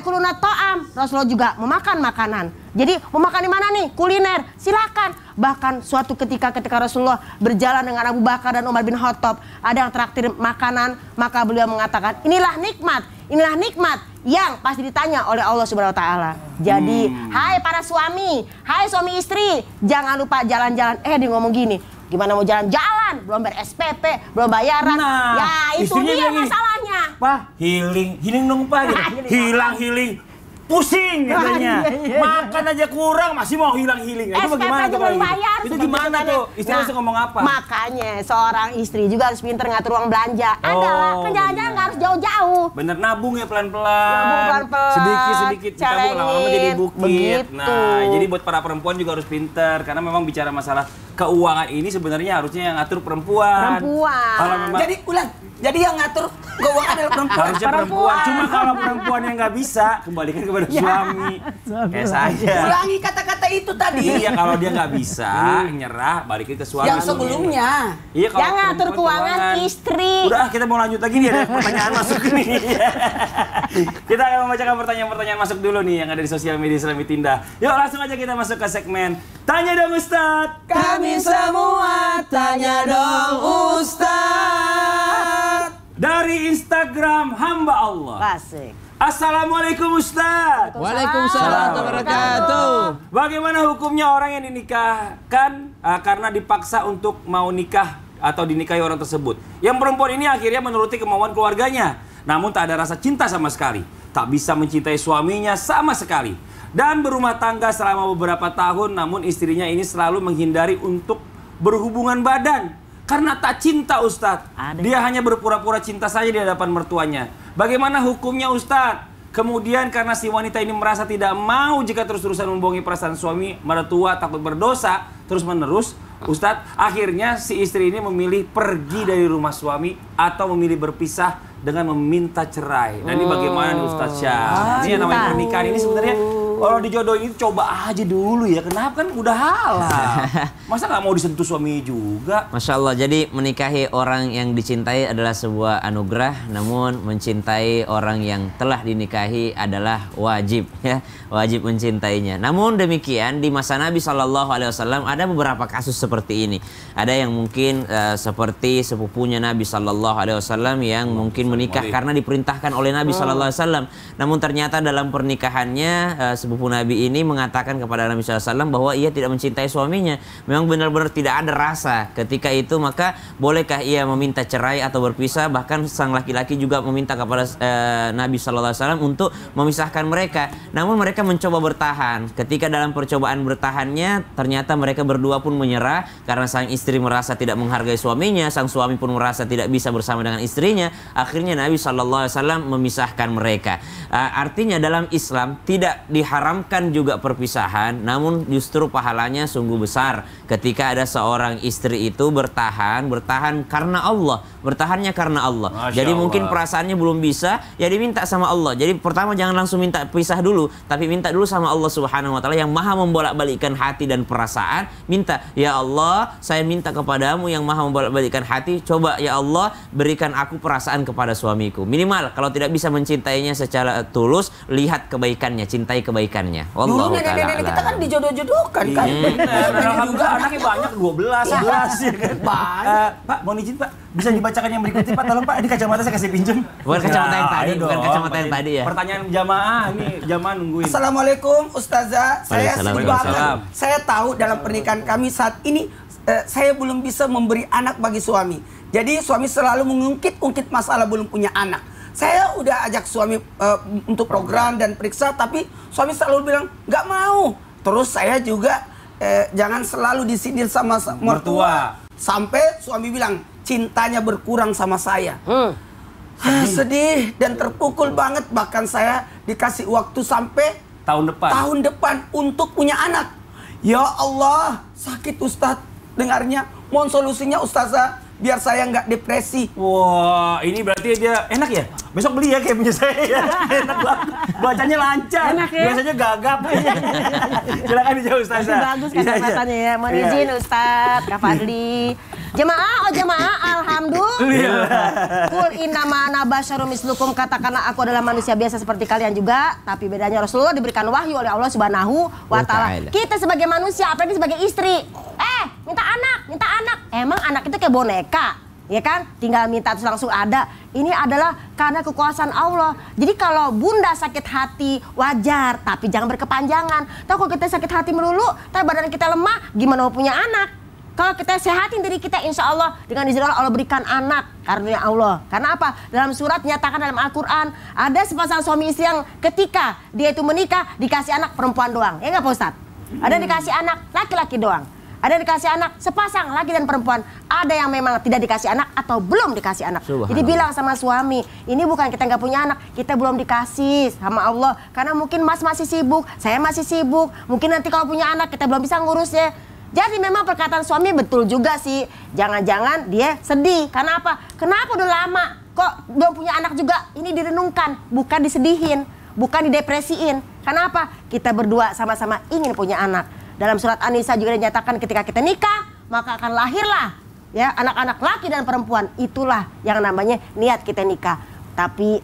Speaker 3: kuluna to'am, Rasulullah juga memakan makanan. Jadi mau makan di mana nih? Kuliner, silakan. Bahkan suatu ketika Rasulullah berjalan dengan Abu Bakar dan Umar bin Khattab, ada yang traktir makanan, maka beliau mengatakan, inilah nikmat yang pasti ditanya oleh Allah Subhanahu wa taala. Jadi, hai para suami, hai suami istri, jangan lupa jalan-jalan. Dia ngomong gini, gimana mau jalan-jalan? Belum bayar SPP, belum bayaran.
Speaker 1: Nah,
Speaker 3: ya itu dia masalahnya.
Speaker 1: Pak, healing dong Pak. Gitu. Healing. Pusing katanya. Makan aja kurang masih mau healing. Itu bagaimana tuh? Itu gimana tuh? Istri harus ngomong apa?
Speaker 3: Makanya seorang istri juga harus pintar ngatur uang belanja. Adalah kan jalan-jalan nggak harus jauh-jauh.
Speaker 1: Bener, nabung ya pelan-pelan. Sedikit tabung, lama-lama jadi bukit.
Speaker 3: Begitu.
Speaker 1: Nah, jadi buat para perempuan juga harus pintar karena memang bicara masalah keuangan ini sebenarnya harusnya yang ngatur perempuan. Kalau memang
Speaker 2: jadi yang ngatur keuangan adalah perempuan.
Speaker 1: Harusnya perempuan. Cuma kalau perempuan yang nggak bisa, kembalikan kepada suami. Kayak saya.
Speaker 2: Ulangi kata-kata itu tadi.
Speaker 1: Iya, kalau dia nggak bisa nyerah, balikin ke suami.
Speaker 2: Yang sebelumnya.
Speaker 1: Iya, kalau
Speaker 3: yang ngatur keuangan istri.
Speaker 1: Udah, kita mau lanjut lagi nih, ada pertanyaan masuk nih. Kita akan membacakan pertanyaan-pertanyaan masuk dulu nih yang ada di sosial media Islami Tindah. Yuk, langsung aja kita masuk ke segmen Tanya Dong Ustadz.
Speaker 2: Kami semua tanya dong Ustadz.
Speaker 1: Dari Instagram hamba Allah.
Speaker 3: Asik.
Speaker 1: Assalamualaikum Ustaz.
Speaker 4: Waalaikumsalam warahmatullahi wabarakatuh.
Speaker 1: Bagaimana hukumnya orang yang dinikahkan karena dipaksa untuk mau nikah atau dinikahi orang tersebut? Yang perempuan ini akhirnya menuruti kemauan keluarganya, namun tak ada rasa cinta sama sekali, tak bisa mencintai suaminya sama sekali, dan berumah tangga selama beberapa tahun, namun istrinya ini selalu menghindari untuk berhubungan badan. Karena tak cinta Ustadz. Dia hanya berpura-pura cinta saja di hadapan mertuanya. Bagaimana hukumnya Ustadz? Kemudian karena si wanita ini merasa tidak mau jika terus-terusan membohongi perasaan suami, mertua, takut berdosa terus-menerus, Ustadz, akhirnya si istri ini memilih pergi dari rumah suami atau memilih berpisah dengan meminta cerai. Nah, ini bagaimana nih Ustadz Syah? Ini yang namanya pernikahan ini sebenarnya kalau dijodohin itu coba aja dulu ya. Kenapa, kan udah halal. Masa nggak mau disentuh suami juga?
Speaker 4: Masya Allah, jadi menikahi orang yang dicintai adalah sebuah anugerah, namun mencintai orang yang telah dinikahi adalah wajib, ya, wajib mencintainya. Namun demikian di masa Nabi SAW ada beberapa kasus seperti ini. Ada yang mungkin seperti sepupunya Nabi SAW yang mungkin menikah karena diperintahkan oleh Nabi SAW. Namun ternyata dalam pernikahannya sepupu Nabi ini mengatakan kepada Nabi SAW bahwa ia tidak mencintai suaminya. Memang benar-benar tidak ada rasa ketika itu, maka bolehkah ia meminta cerai atau berpisah? Bahkan sang laki-laki juga meminta kepada Nabi SAW untuk memisahkan mereka. Namun mereka mencoba bertahan. Ketika dalam percobaan bertahannya, ternyata mereka berdua pun menyerah karena sang istri merasa tidak menghargai suaminya, sang suami pun merasa tidak bisa bersama dengan istrinya. Akhirnya Nabi SAW memisahkan mereka. Artinya dalam Islam tidak diharamkan juga perpisahan, namun justru pahalanya sungguh besar ketika ada seorang istri itu bertahan karena Allah, bertahannya karena Allah. Jadi mungkin perasaannya belum bisa, ya diminta sama Allah. Jadi pertama jangan langsung minta pisah dulu, tapi minta dulu sama Allah Subhanahu wa taala yang maha membolak-balikkan hati dan perasaan. Minta, ya Allah, saya minta kepadamu yang maha membolak-balikkan hati, coba ya Allah berikan aku perasaan kepada suamiku. Minimal kalau tidak bisa mencintainya secara tulus, lihat kebaikannya, cintai kebaikannya.
Speaker 2: Dulu nenek-nenek kita kan dijodoh-jodohkan kan.
Speaker 1: Alhamdulillah anaknya banyak, 12, 11 ya kan. Pak, mohon izin Pak, bisa dibacakan yang berikutnya Pak, tolong Pak. Ini kacamata saya kasih pinjem.
Speaker 4: Bukan kacamata yang tadi, bukan kacamata yang tadi ya.
Speaker 1: Pertanyaan jamaah, ini jamaah nungguin.
Speaker 2: Assalamualaikum Ustazah, saya
Speaker 1: Waalaikumsalam.
Speaker 2: Saya tahu dalam pernikahan kami saat ini saya belum bisa memberi anak bagi suami. Jadi suami selalu mengungkit-ungkit masalah belum punya anak. Saya udah ajak suami untuk program dan periksa, tapi suami selalu bilang nggak mau. Terus saya juga jangan selalu disindir sama mertua. Sampai suami bilang cintanya berkurang sama saya. Sedih dan terpukul banget. Bahkan saya dikasih waktu sampai tahun depan untuk punya anak. Ya Allah, sakit Ustadz dengarnya. Mohon solusinya Ustazah, biar saya nggak depresi.
Speaker 1: Wah, ini berarti dia enak ya? Besok beli ya kayak punya saya ya. Enak banget. Bacanya lancar.
Speaker 3: Enak ya?
Speaker 1: Biasanya gagap. Silakan dijawab Ustazah.
Speaker 3: Bagus kata-katanya ya. Mohon izin Ustadz, Kak Fadli. Jemaah, alhamdulillah. Kul innama ana basyarum mislukum, katakanlah aku adalah manusia biasa seperti kalian juga, tapi bedanya Rasulullah diberikan wahyu oleh Allah Subhanahu wa taala. Kita sebagai manusia, apalagi sebagai istri, minta anak. Emang anak itu kayak boneka, ya kan? Tinggal minta terus langsung ada. Ini adalah karena kekuasaan Allah. Jadi kalau bunda sakit hati wajar, tapi jangan berkepanjangan. Tahu kalau kita sakit hati melulu, tapi badan kita lemah, gimana mau punya anak? Kalau kita sehatin diri kita, insya Allah dengan izin Allah berikan anak karunia Allah. Karena apa? Dalam surat nyatakan dalam Al-Quran, ada sepasang suami istri yang ketika dia itu menikah dikasih anak perempuan doang. Ya nggak Pak Ustadz? Ada yang dikasih anak laki-laki doang. Ada yang dikasih anak sepasang laki dan perempuan. Ada yang memang tidak dikasih anak atau belum dikasih anak. Jadi bilang sama suami, ini bukan kita nggak punya anak, kita belum dikasih sama Allah. Karena mungkin Mas masih sibuk, saya masih sibuk. Mungkin nanti kalau punya anak kita belum bisa ngurusnya. Jadi memang perkataan suami betul juga sih. Jangan-jangan dia sedih. Karena apa? Kenapa udah lama kok belum punya anak juga? Ini direnungkan, bukan disedihin, bukan didepresiin. Karena apa? Kita berdua sama-sama ingin punya anak. Dalam surat An-Nisa juga dinyatakan ketika kita nikah, maka akan lahirlah ya anak-anak laki dan perempuan. Itulah yang namanya niat kita nikah. Tapi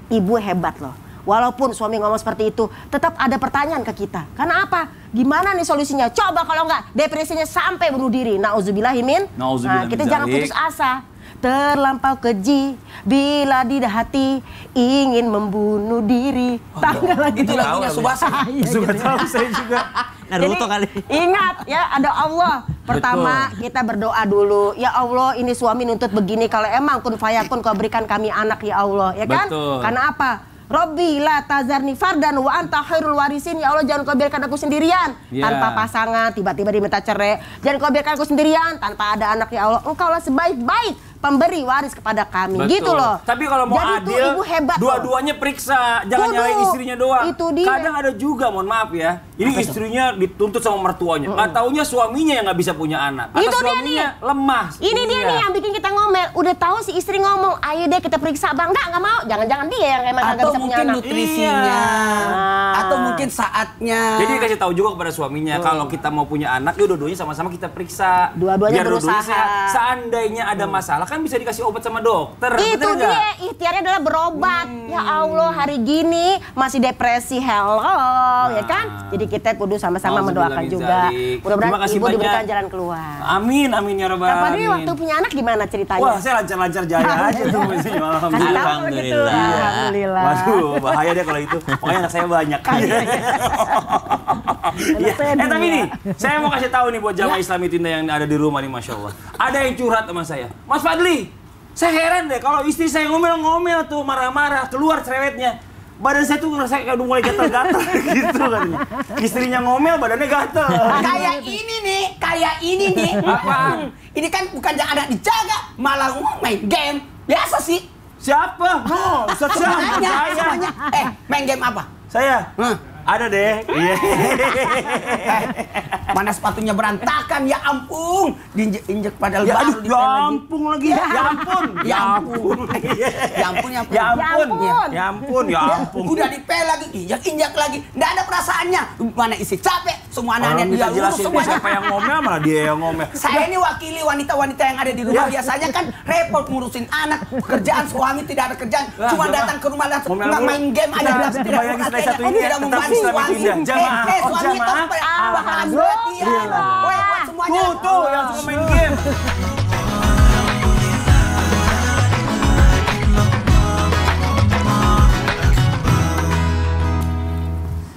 Speaker 3: ibu hebat loh. Walaupun suami ngomong seperti itu, tetap ada pertanyaan ke kita. Karena apa? Gimana nih solusinya? Coba kalau enggak, depresinya sampai bunuh diri. Nauzubillahimin. Nah, kita jangan putus asa. Terlampau keji bila di hati ingin membunuh diri. Tanggal lagi
Speaker 2: itu lagunya Subasa.
Speaker 1: Suka tahu saya juga.
Speaker 4: Naruto kali.
Speaker 3: Ingat ya, ada Allah. Pertama kita berdoa dulu. Ya Allah, ini suami nuntut begini. Kalau emang kun fayakun kau berikan kami anak ya Allah, ya kan?
Speaker 1: Betul.
Speaker 3: Karena apa? Robbi la tazarni fardan wa anta khairul warisin. Ya Allah, jangan kau biarkan aku sendirian tanpa pasangan, tiba-tiba diminta cerai. Jangan kau biarkan aku sendirian tanpa ada anak ya Allah. Engkau lah sebaik-baik pemberi waris kepada kami.
Speaker 1: Betul.
Speaker 3: Gitu loh.
Speaker 1: Tapi kalau mau
Speaker 3: jadi
Speaker 1: adil,
Speaker 3: ibu hebat
Speaker 1: dua-duanya periksa, jangan nyalain istrinya doang.
Speaker 3: Itu dia.
Speaker 1: Kadang ada juga, mohon maaf ya, ini istrinya dituntut sama mertuanya. Nggak taunya suaminya yang nggak bisa punya anak. Atau
Speaker 3: Itu dia
Speaker 1: suaminya lemah.
Speaker 3: Ini dia nih yang bikin kita ngomel. Udah tahu si istri ngomong, ayo deh kita periksa bang. Nggak mau. Jangan-jangan dia yang emang nggak
Speaker 2: Atau
Speaker 3: bisa punya
Speaker 2: mungkin
Speaker 3: anak.
Speaker 2: nutrisinya, atau mungkin saatnya.
Speaker 1: Jadi kasih tahu juga kepada suaminya, kalau kita mau punya anak, ya dua-duanya sama-sama kita periksa.
Speaker 3: Dua-duanya
Speaker 1: Biar
Speaker 3: berusaha.
Speaker 1: sehat. Seandainya ada masalah kan bisa dikasih obat sama dokter.
Speaker 3: Itu
Speaker 1: bener nggak?
Speaker 3: dia, ikhtiarnya adalah berobat. Ya Allah, hari gini masih depresi, ya kan? Jadi kita kudu sama-sama mendoakan juga. Mudah-mudahan ibu diberikan jalan keluar.
Speaker 1: Amin, amin ya Rabbal
Speaker 3: Nah, Pak Dwi
Speaker 1: alamin.
Speaker 3: waktu punya anak gimana ceritanya?
Speaker 1: Wah, saya lancar-lancar jaya aja tuh.
Speaker 4: Alhamdulillah.
Speaker 3: Alhamdulillah.
Speaker 1: Waduh, bahaya deh kalau itu. Pokoknya anak saya banyak. Ya. Tapi nih, saya mau kasih tahu nih buat jamaah Islami Tinda yang ada di rumah nih, Masya Allah. Ada yang curhat sama saya. Mas Fadli, saya heran deh kalau istri saya ngomel-ngomel tuh, marah-marah, keluar cerewetnya. Badan saya tuh ngerasa kayak udah mulai gatal-gatal gitu katanya. Istrinya ngomel, badannya gatal.
Speaker 2: Kayak ini nih.
Speaker 1: Apaan?
Speaker 2: Ini kan bukan anak dijaga, malah main game. Biasa sih.
Speaker 1: Siapa? Oh, siapa?
Speaker 2: Semuanya. Main game apa?
Speaker 1: Saya? Ada deh. Iya.
Speaker 2: Mana sepatunya berantakan, ya ampun. Diinjek padahal
Speaker 1: Ya
Speaker 2: baru
Speaker 1: aduh,
Speaker 2: dipel
Speaker 1: ya
Speaker 2: lagi.
Speaker 1: ampun lagi. Ya ampun.
Speaker 2: Ya ampun. Ya ampun, ya ampun.
Speaker 1: Ya ampun.
Speaker 3: ampun.
Speaker 1: Ya ampun, ya ampun.
Speaker 2: Udah dipel lagi, injak-injak lagi. Nggak ada perasaannya. Mana isi capek, semua anak-anak
Speaker 1: Orang
Speaker 2: dia
Speaker 1: minta
Speaker 2: urus
Speaker 1: jelasin
Speaker 2: semuanya.
Speaker 1: siapa yang ngomel, malah dia yang ngomel.
Speaker 2: Saya ini wakili wanita-wanita yang ada di rumah.
Speaker 1: Ya.
Speaker 2: Biasanya kan repot ngurusin anak, pekerjaan suami tidak ada kerjaan.
Speaker 1: Lah,
Speaker 2: Cuma
Speaker 1: coba.
Speaker 2: datang ke rumah dan
Speaker 1: Ngomel
Speaker 2: nggak
Speaker 1: mulu.
Speaker 2: main game aja.
Speaker 1: Kita
Speaker 2: Tidak
Speaker 1: kembali lagi setelah satu ini ya,
Speaker 2: tidak
Speaker 1: tetap
Speaker 2: membantu
Speaker 1: Islami
Speaker 2: suami.
Speaker 1: Tinda. Jamaah,
Speaker 2: Suami itu
Speaker 1: jamaah.
Speaker 2: bakalan perhatian. Weh, buat semuanya.
Speaker 1: Tuh, yang suka main game.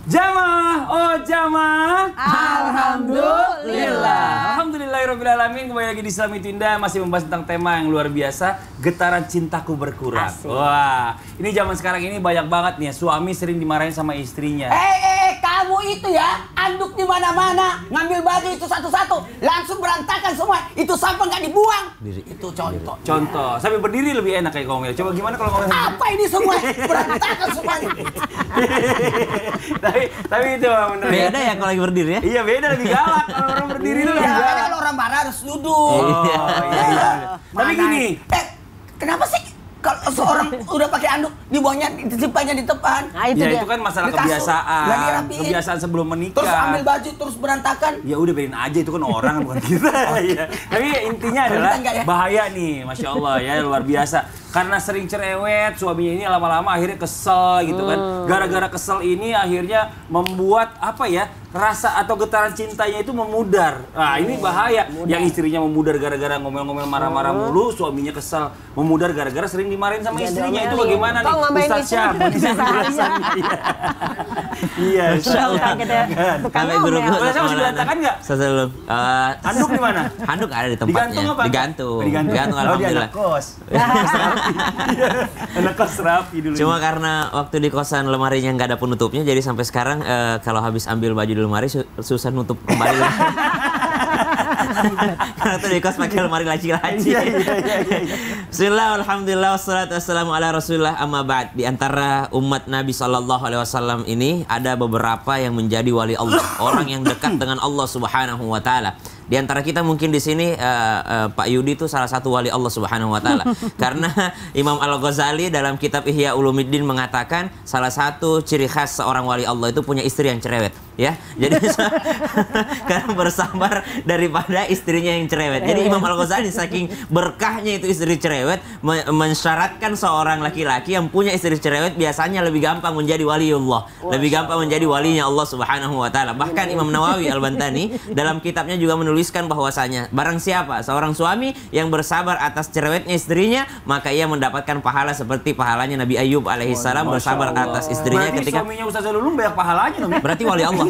Speaker 1: Jamaah, oh jamaah.
Speaker 3: Alhamdulillah.
Speaker 1: Alhamdulillahirrahmanirrahim. Kembali lagi di Islami Tinda, masih membahas tentang tema yang luar biasa, getaran cintaku berkurang.
Speaker 3: Asik.
Speaker 1: Wah, ini zaman sekarang ini banyak banget nih ya, suami sering dimarahin sama istrinya.
Speaker 2: Kamu itu ya, anduk di mana-mana, ngambil baju itu satu-satu, langsung berantakan semua. Itu sampah nggak dibuang. Itu contoh.
Speaker 1: Contoh, sampai berdiri lebih enak kayak ngomel. Coba gimana kalau ngomel?
Speaker 2: Apa ini semua? Berantakan semuanya.
Speaker 1: tapi itu bener.
Speaker 4: Beda ya kalau lagi berdiri ya?
Speaker 1: Iya beda, lebih galak kalau orang berdiri itu lebih
Speaker 2: Ya,
Speaker 1: galak.
Speaker 2: kalau orang marah harus duduk.
Speaker 1: Oh, iya. Tapi
Speaker 2: Mana?
Speaker 1: gini,
Speaker 2: Kenapa sih kalau seorang udah pakai anduk, dibawanya disimpannya di depan.
Speaker 3: Nah, itu
Speaker 1: Ya
Speaker 3: dia.
Speaker 1: itu kan masalah
Speaker 2: Di kasur, nggak
Speaker 1: kebiasaan.
Speaker 2: dirapiin.
Speaker 1: Kebiasaan sebelum menikah.
Speaker 2: Terus ambil baju terus berantakan.
Speaker 1: Ya udah biarin aja, itu kan orang bukan kita. Ya. Tapi intinya adalah
Speaker 2: Kita enggak ya?
Speaker 1: bahaya nih, Masya Allah ya, luar biasa. Karena sering cerewet, suaminya ini lama-lama akhirnya kesel gitu kan. Gara-gara kesel ini akhirnya membuat apa ya, rasa atau getaran cintanya itu memudar. Nah ini bahaya. Yang istrinya memudar gara-gara ngomel-ngomel marah-marah mulu, suaminya kesel memudar gara-gara sering dimarahin sama
Speaker 3: Jangan
Speaker 1: istrinya. Itu
Speaker 3: diomelin.
Speaker 1: bagaimana nih?
Speaker 3: Kok ngomelin
Speaker 1: Ustaz
Speaker 3: istri?
Speaker 1: Syam, bisa penjelasannya. Iya, Insya Allah.
Speaker 3: Bukan kita tukang
Speaker 4: Sampai
Speaker 3: ngomel.
Speaker 4: guru-guru
Speaker 1: Boleh saya masih berantakan nggak?
Speaker 4: Sebelum
Speaker 1: Handuk di mana?
Speaker 4: handuk ada di tempatnya.
Speaker 1: Digantung apa?
Speaker 4: Digantung.
Speaker 1: Digantung.
Speaker 4: Digantung,
Speaker 1: Oh, dia
Speaker 4: alhamdulillah.
Speaker 1: anak kos. Anak kos rapi dulu.
Speaker 4: Cuma karena waktu di kosan lemarinya nggak ada penutupnya, jadi sampai sekarang kalau habis ambil baju di lemari susah nutup kembali. Karena tuh di kos pakai lemari laci-laci. Bismillah, alhamdulillah, wassalatu wassalamu ala rasulillah, amma ba'd. Di antara umat Nabi SAW ini ada beberapa yang menjadi wali Allah, orang yang dekat dengan Allah Subhanahu wa Ta'ala. Di antara kita mungkin di sini Pak Yudi itu salah satu wali Allah Subhanahu wa Ta'ala. Karena Imam Al-Ghazali dalam kitab Ihya Ulumuddin mengatakan salah satu ciri khas seorang wali Allah itu punya istri yang cerewet, ya. Jadi karena bersabar daripada istrinya yang cerewet. Jadi Imam Al-Ghazali saking berkahnya itu istri cerewet mensyaratkan seorang laki-laki yang punya istri cerewet biasanya lebih gampang menjadi waliullah, lebih gampang menjadi walinya Allah Subhanahu wa Ta'ala. Bahkan Imam Nawawi Al-Bantani dalam kitabnya juga menuliskan bahwasanya barang siapa seorang suami yang bersabar atas cerewetnya istrinya, maka ia mendapatkan pahala seperti pahalanya Nabi Ayub alaihissalam bersabar atas istrinya.
Speaker 1: Berarti
Speaker 4: Ketika
Speaker 1: suaminya Ustaz Zalulung banyak pahalanya dong.
Speaker 4: berarti wali Allah.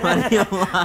Speaker 4: Wali Allah.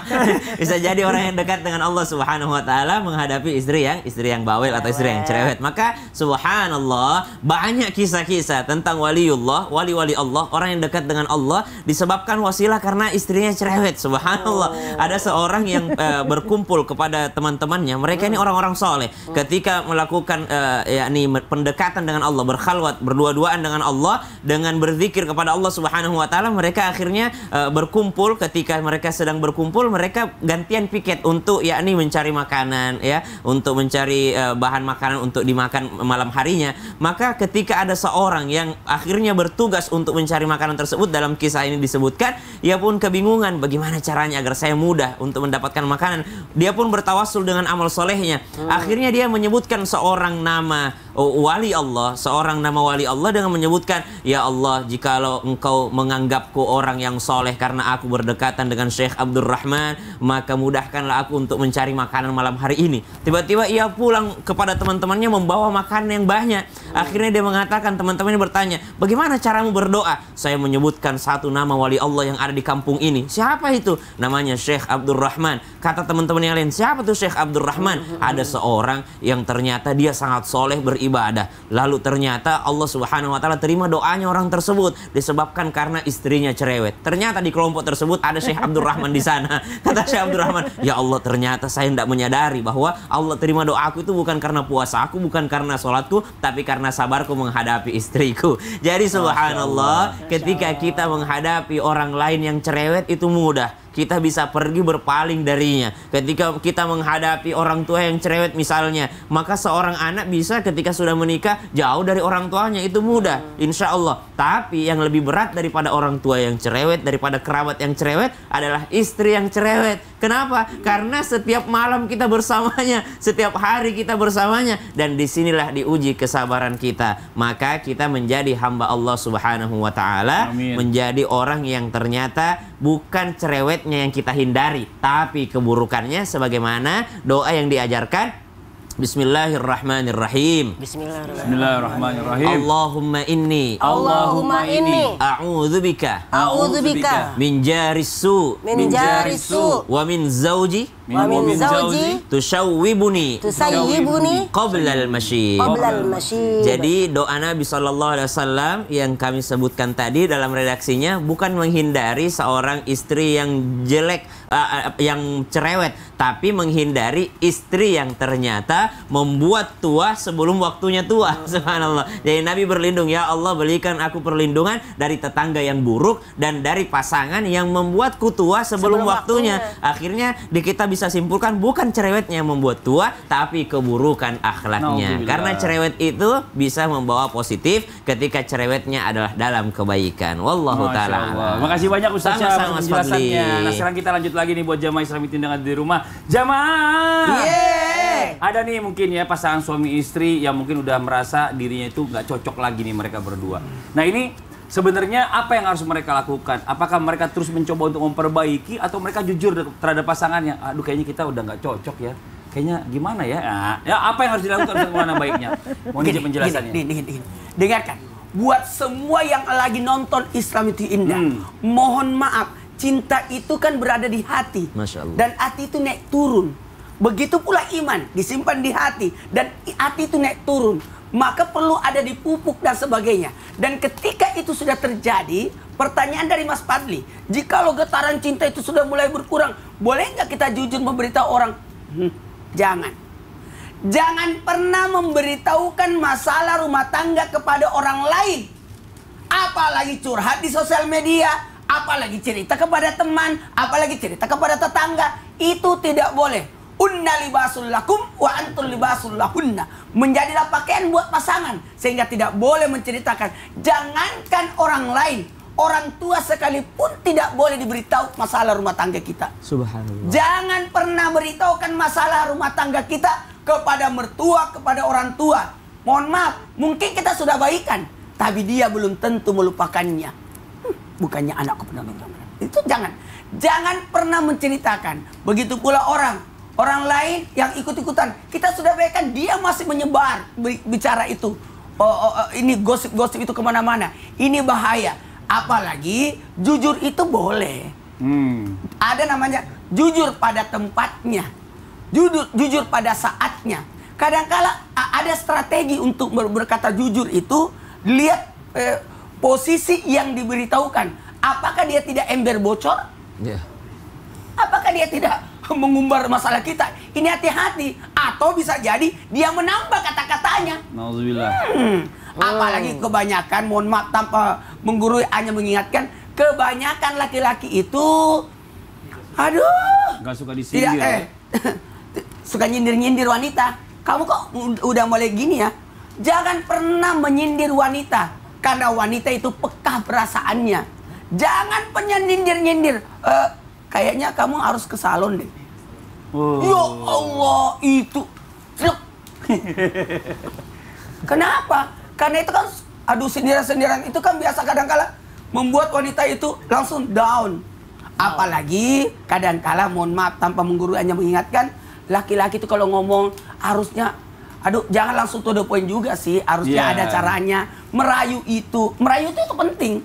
Speaker 4: Bisa jadi orang yang dekat dengan Allah Subhanahu wa Ta'ala menghadapi istri yang bawel atau istri yang cerewet. Maka subhanallah, banyak kisah-kisah tentang waliullah, wali-wali Allah, orang yang dekat dengan Allah disebabkan wasilah karena istrinya cerewet. Subhanallah. Ada seorang yang berkumpul kepada teman-temannya, mereka ini orang-orang soleh. Ketika melakukan yakni pendekatan dengan Allah, berkhalwat, berdua-duaan dengan Allah, dengan berzikir kepada Allah Subhanahu wa Ta'ala, mereka akhirnya berkumpul. Ketika mereka sedang berkumpul, mereka gantian piket untuk yakni mencari makanan, ya, untuk mencari bahan makanan untuk dimakan malam harinya. Maka ketika ada seorang yang akhirnya bertugas untuk mencari makanan tersebut, dalam kisah ini disebutkan, ia pun kebingungan bagaimana caranya agar saya mudah untuk mendapatkan makanan. Dia pun bertawassul dengan amal solehnya. Akhirnya dia menyebutkan seorang nama wali Allah, seorang nama wali Allah dengan menyebutkan, ya Allah, jikalau engkau menganggapku orang yang soleh karena aku berdekatan dengan Syekh Abdul Rahman, maka mudahkanlah aku untuk mencari makanan malam hari ini. Tiba-tiba ia pulang kepada teman-temannya membawa makanan yang banyak. Akhirnya dia mengatakan, teman-temannya bertanya, bagaimana caramu berdoa? Saya menyebutkan satu nama wali Allah yang ada di kampung ini. Siapa itu? Namanya Syekh Abdul Rahman. Kata teman-teman yang lain, siapa tuh Syekh Abdul Rahman? Ada seorang yang ternyata dia sangat soleh beribadah. Lalu ternyata Allah Subhanahu wa Ta'ala terima doanya orang tersebut disebabkan karena istrinya cerewet. Ternyata di kelompok tersebut ada Syekh Abdul Rahman di sana. Kata Syekh Abdul Rahman, ya Allah, ternyata saya tidak menyadari bahwa Allah terima doaku itu bukan karena puasa aku, bukan karena sholatku, tapi karena sabarku menghadapi istriku. Jadi subhanallah, ketika kita menghadapi orang lain yang cerewet itu mudah. Kita bisa pergi berpaling darinya. Ketika kita menghadapi orang tua yang cerewet misalnya, maka seorang anak bisa ketika sudah menikah jauh dari orang tuanya, itu mudah, insya Allah. Tapi yang lebih berat daripada orang tua yang cerewet, daripada kerabat yang cerewet, adalah istri yang cerewet. Kenapa? Karena setiap malam kita bersamanya, setiap hari kita bersamanya, dan disinilah diuji kesabaran kita. Maka kita menjadi hamba Allah Subhanahu wa Ta'ala, menjadi orang yang ternyata bukan cerewetnya yang kita hindari, tapi keburukannya sebagaimana doa yang diajarkan. Bismillahirrahmanirrahim.
Speaker 1: Bismillahirrahmanirrahim.
Speaker 4: Allahumma inni a'udzubika min jaris su wa min zauji tushawwibuni qabla al-masyib. Jadi doa Nabi SAW yang kami sebutkan tadi dalam redaksinya bukan menghindari seorang istri yang jelek, yang cerewet, tapi menghindari istri yang ternyata membuat tua sebelum waktunya tua. Subhanallah. Jadi Nabi berlindung, ya Allah, berikan aku perlindungan dari tetangga yang buruk dan dari pasangan yang membuatku tua sebelum waktunya. Akhirnya kita bisa bisa simpulkan bukan cerewetnya yang membuat tua, tapi keburukan akhlaknya. Karena cerewet itu bisa membawa positif ketika cerewetnya adalah dalam kebaikan. Wallahu ta'ala.
Speaker 1: Makasih banyak Ustaz ya penjelasannya. Nah, sekarang kita lanjut lagi nih buat jamaah Islami Tindakan di rumah. Jamaah! Ada nih mungkin ya pasangan suami istri yang mungkin udah merasa dirinya itu nggak cocok lagi nih mereka berdua. Nah ini sebenarnya apa yang harus mereka lakukan? Apakah mereka terus mencoba untuk memperbaiki atau mereka jujur terhadap pasangannya? Aduh kayaknya kita udah nggak cocok ya. Kayaknya gimana ya? Nah, ya apa yang harus dilakukan untuk mana baiknya? Mohon izin penjelasannya.
Speaker 2: Dengarkan. Buat semua yang lagi nonton Islam itu indah. Mohon maaf, cinta itu kan berada di hati.
Speaker 4: Masya Allah.
Speaker 2: Dan hati itu naik turun. Begitu pula iman disimpan di hati dan hati itu naik turun, maka perlu ada di pupuk dan sebagainya. Dan ketika itu sudah terjadi, pertanyaan dari Mas Fadli, jikalau getaran cinta itu sudah mulai berkurang, boleh nggak kita jujur memberitahu orang? Jangan. Jangan pernah memberitahukan masalah rumah tangga kepada orang lain. Apalagi curhat di sosial media, apalagi cerita kepada teman, apalagi cerita kepada tetangga. Itu tidak boleh. Unna libasul lakum wa antum libasul lahunna. Menjadilah pakaian buat pasangan, sehingga tidak boleh menceritakan. Jangankan orang lain, orang tua sekalipun tidak boleh diberitahu masalah rumah tangga kita.
Speaker 4: Subhanallah.
Speaker 2: Jangan pernah beritahukan masalah rumah tangga kita kepada mertua, kepada orang tua. Mohon maaf, mungkin kita sudah baikan, tapi dia belum tentu melupakannya. Bukannya anakku pernah bilang. Itu jangan. Jangan pernah menceritakan. Begitu pula orang lain yang ikut-ikutan. Kita sudah baikan, dia masih menyebar bicara itu. Ini gosip-gosip itu kemana-mana. Ini bahaya. Apalagi jujur itu boleh. Ada namanya jujur pada tempatnya. Jujur pada saatnya. Kadang-kala ada strategi untuk berkata jujur itu. Lihat posisi yang diberitahukan. Apakah dia tidak ember bocor? Apakah dia tidak mengumbar masalah kita? Ini hati-hati. Atau bisa jadi dia menambah kata-katanya.
Speaker 1: Nauzubillah.
Speaker 2: Apalagi kebanyakan, mohon maaf tanpa menggurui, hanya mengingatkan, kebanyakan laki-laki itu, aduh,
Speaker 1: Gak suka disindir.
Speaker 2: tidak, suka nyindir-nyindir wanita. Kamu kok udah mulai gini ya? Jangan pernah menyindir wanita, karena wanita itu peka perasaannya. Jangan pernah nyindir-nyindir. Kayaknya kamu harus ke salon deh. Ya Allah, itu. Kenapa? Karena itu kan, aduh, sindiran-sindiran itu kan biasa kadang-kala membuat wanita itu langsung down. Apalagi kadang-kala, mohon maaf tanpa menggurui, hanya mengingatkan, laki-laki itu kalau ngomong harusnya, aduh, jangan langsung to the point juga sih. Harusnya ada caranya. Merayu itu penting.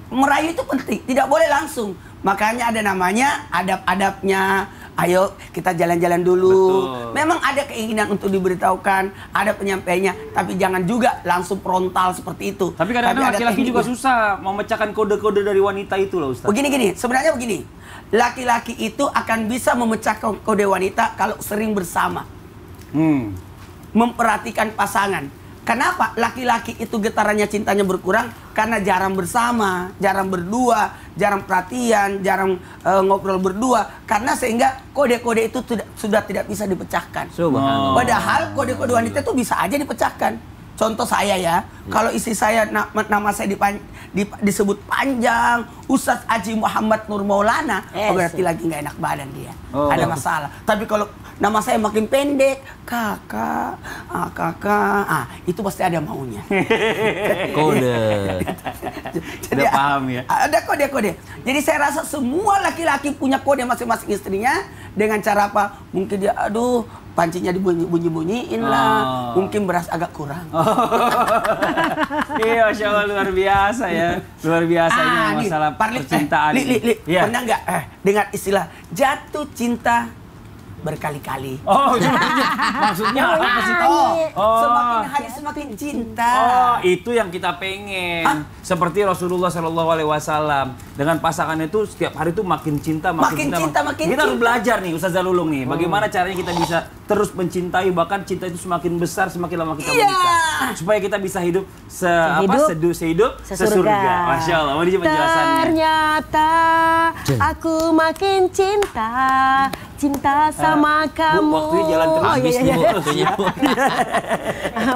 Speaker 2: Merayu itu penting, tidak boleh langsung. Makanya ada namanya adab-adabnya. Ayo kita jalan-jalan dulu.
Speaker 1: Betul.
Speaker 2: Memang ada keinginan untuk diberitahukan, ada penyampaiannya, tapi jangan juga langsung frontal seperti itu.
Speaker 1: Tapi kadang-kadang laki-laki juga susah memecahkan kode-kode dari wanita itu loh Ustaz.
Speaker 2: Sebenarnya begini. Laki-laki itu akan bisa memecahkan kode wanita kalau sering bersama. Memperhatikan pasangan. Kenapa laki-laki itu getarannya cintanya berkurang? Karena jarang bersama, jarang berdua, jarang perhatian, jarang ngobrol berdua. Karena sehingga kode-kode itu sudah tidak bisa dipecahkan. Padahal kode-kode wanita itu bisa aja dipecahkan. Contoh saya ya, kalau istri saya nama saya disebut panjang, Ustadz Haji Muhammad Nur Maulana, berarti lagi nggak enak badan dia. Ada masalah. Tapi kalau nama saya makin pendek, kakak, itu pasti ada maunya.
Speaker 4: Kode.
Speaker 2: Jadi,
Speaker 1: udah paham ya?
Speaker 2: Ada kode-kode. Jadi saya rasa semua laki-laki punya kode masing-masing istrinya. Dengan cara apa? Mungkin dia, aduh, pancinya dibunyi-bunyiin lah. Mungkin beras agak kurang.
Speaker 1: Iya, Masya Allah, luar biasa ya. Luar biasa ini masalah percintaan.
Speaker 2: Pernah nggak dengar istilah jatuh cinta berkali-kali.
Speaker 1: Oh, itu maksudnya apa sih?
Speaker 2: Semakin hari semakin cinta.
Speaker 1: Oh, itu yang kita pengen. Seperti Rasulullah Shallallahu Alaihi Wasallam dengan pasangan itu setiap hari itu makin cinta, makin cinta. Kita harus belajar nih, Ustazah Lulung nih, bagaimana caranya kita bisa terus mencintai, bahkan cinta itu semakin besar semakin lama kita menikah, supaya kita bisa hidup sehidup sesurga. Masya Allah, mau dijawab penjelasannya.
Speaker 3: Ternyata aku makin cinta sama kamu.
Speaker 1: Bu, waktunya jalan terus.
Speaker 4: Habis nih Bu, waktunya Bu.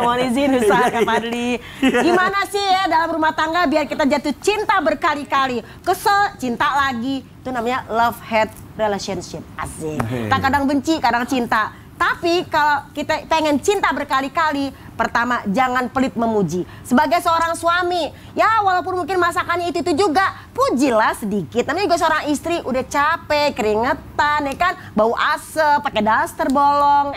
Speaker 3: Mohon izin Ustaz Kak Fadli. Gimana sih ya dalam rumah tangga biar kita jatuh cinta berkali-kali, kesel cinta lagi. Itu namanya love-hate relationship. Asik. Kita kadang benci, kadang cinta. Tapi kalau kita pengen cinta berkali-kali, pertama jangan pelit memuji. Sebagai seorang suami, ya walaupun mungkin masakannya itu juga, pujilah sedikit. Namanya juga seorang istri udah capek, keringetan, ya kan, bau asap, pakai daster bolong,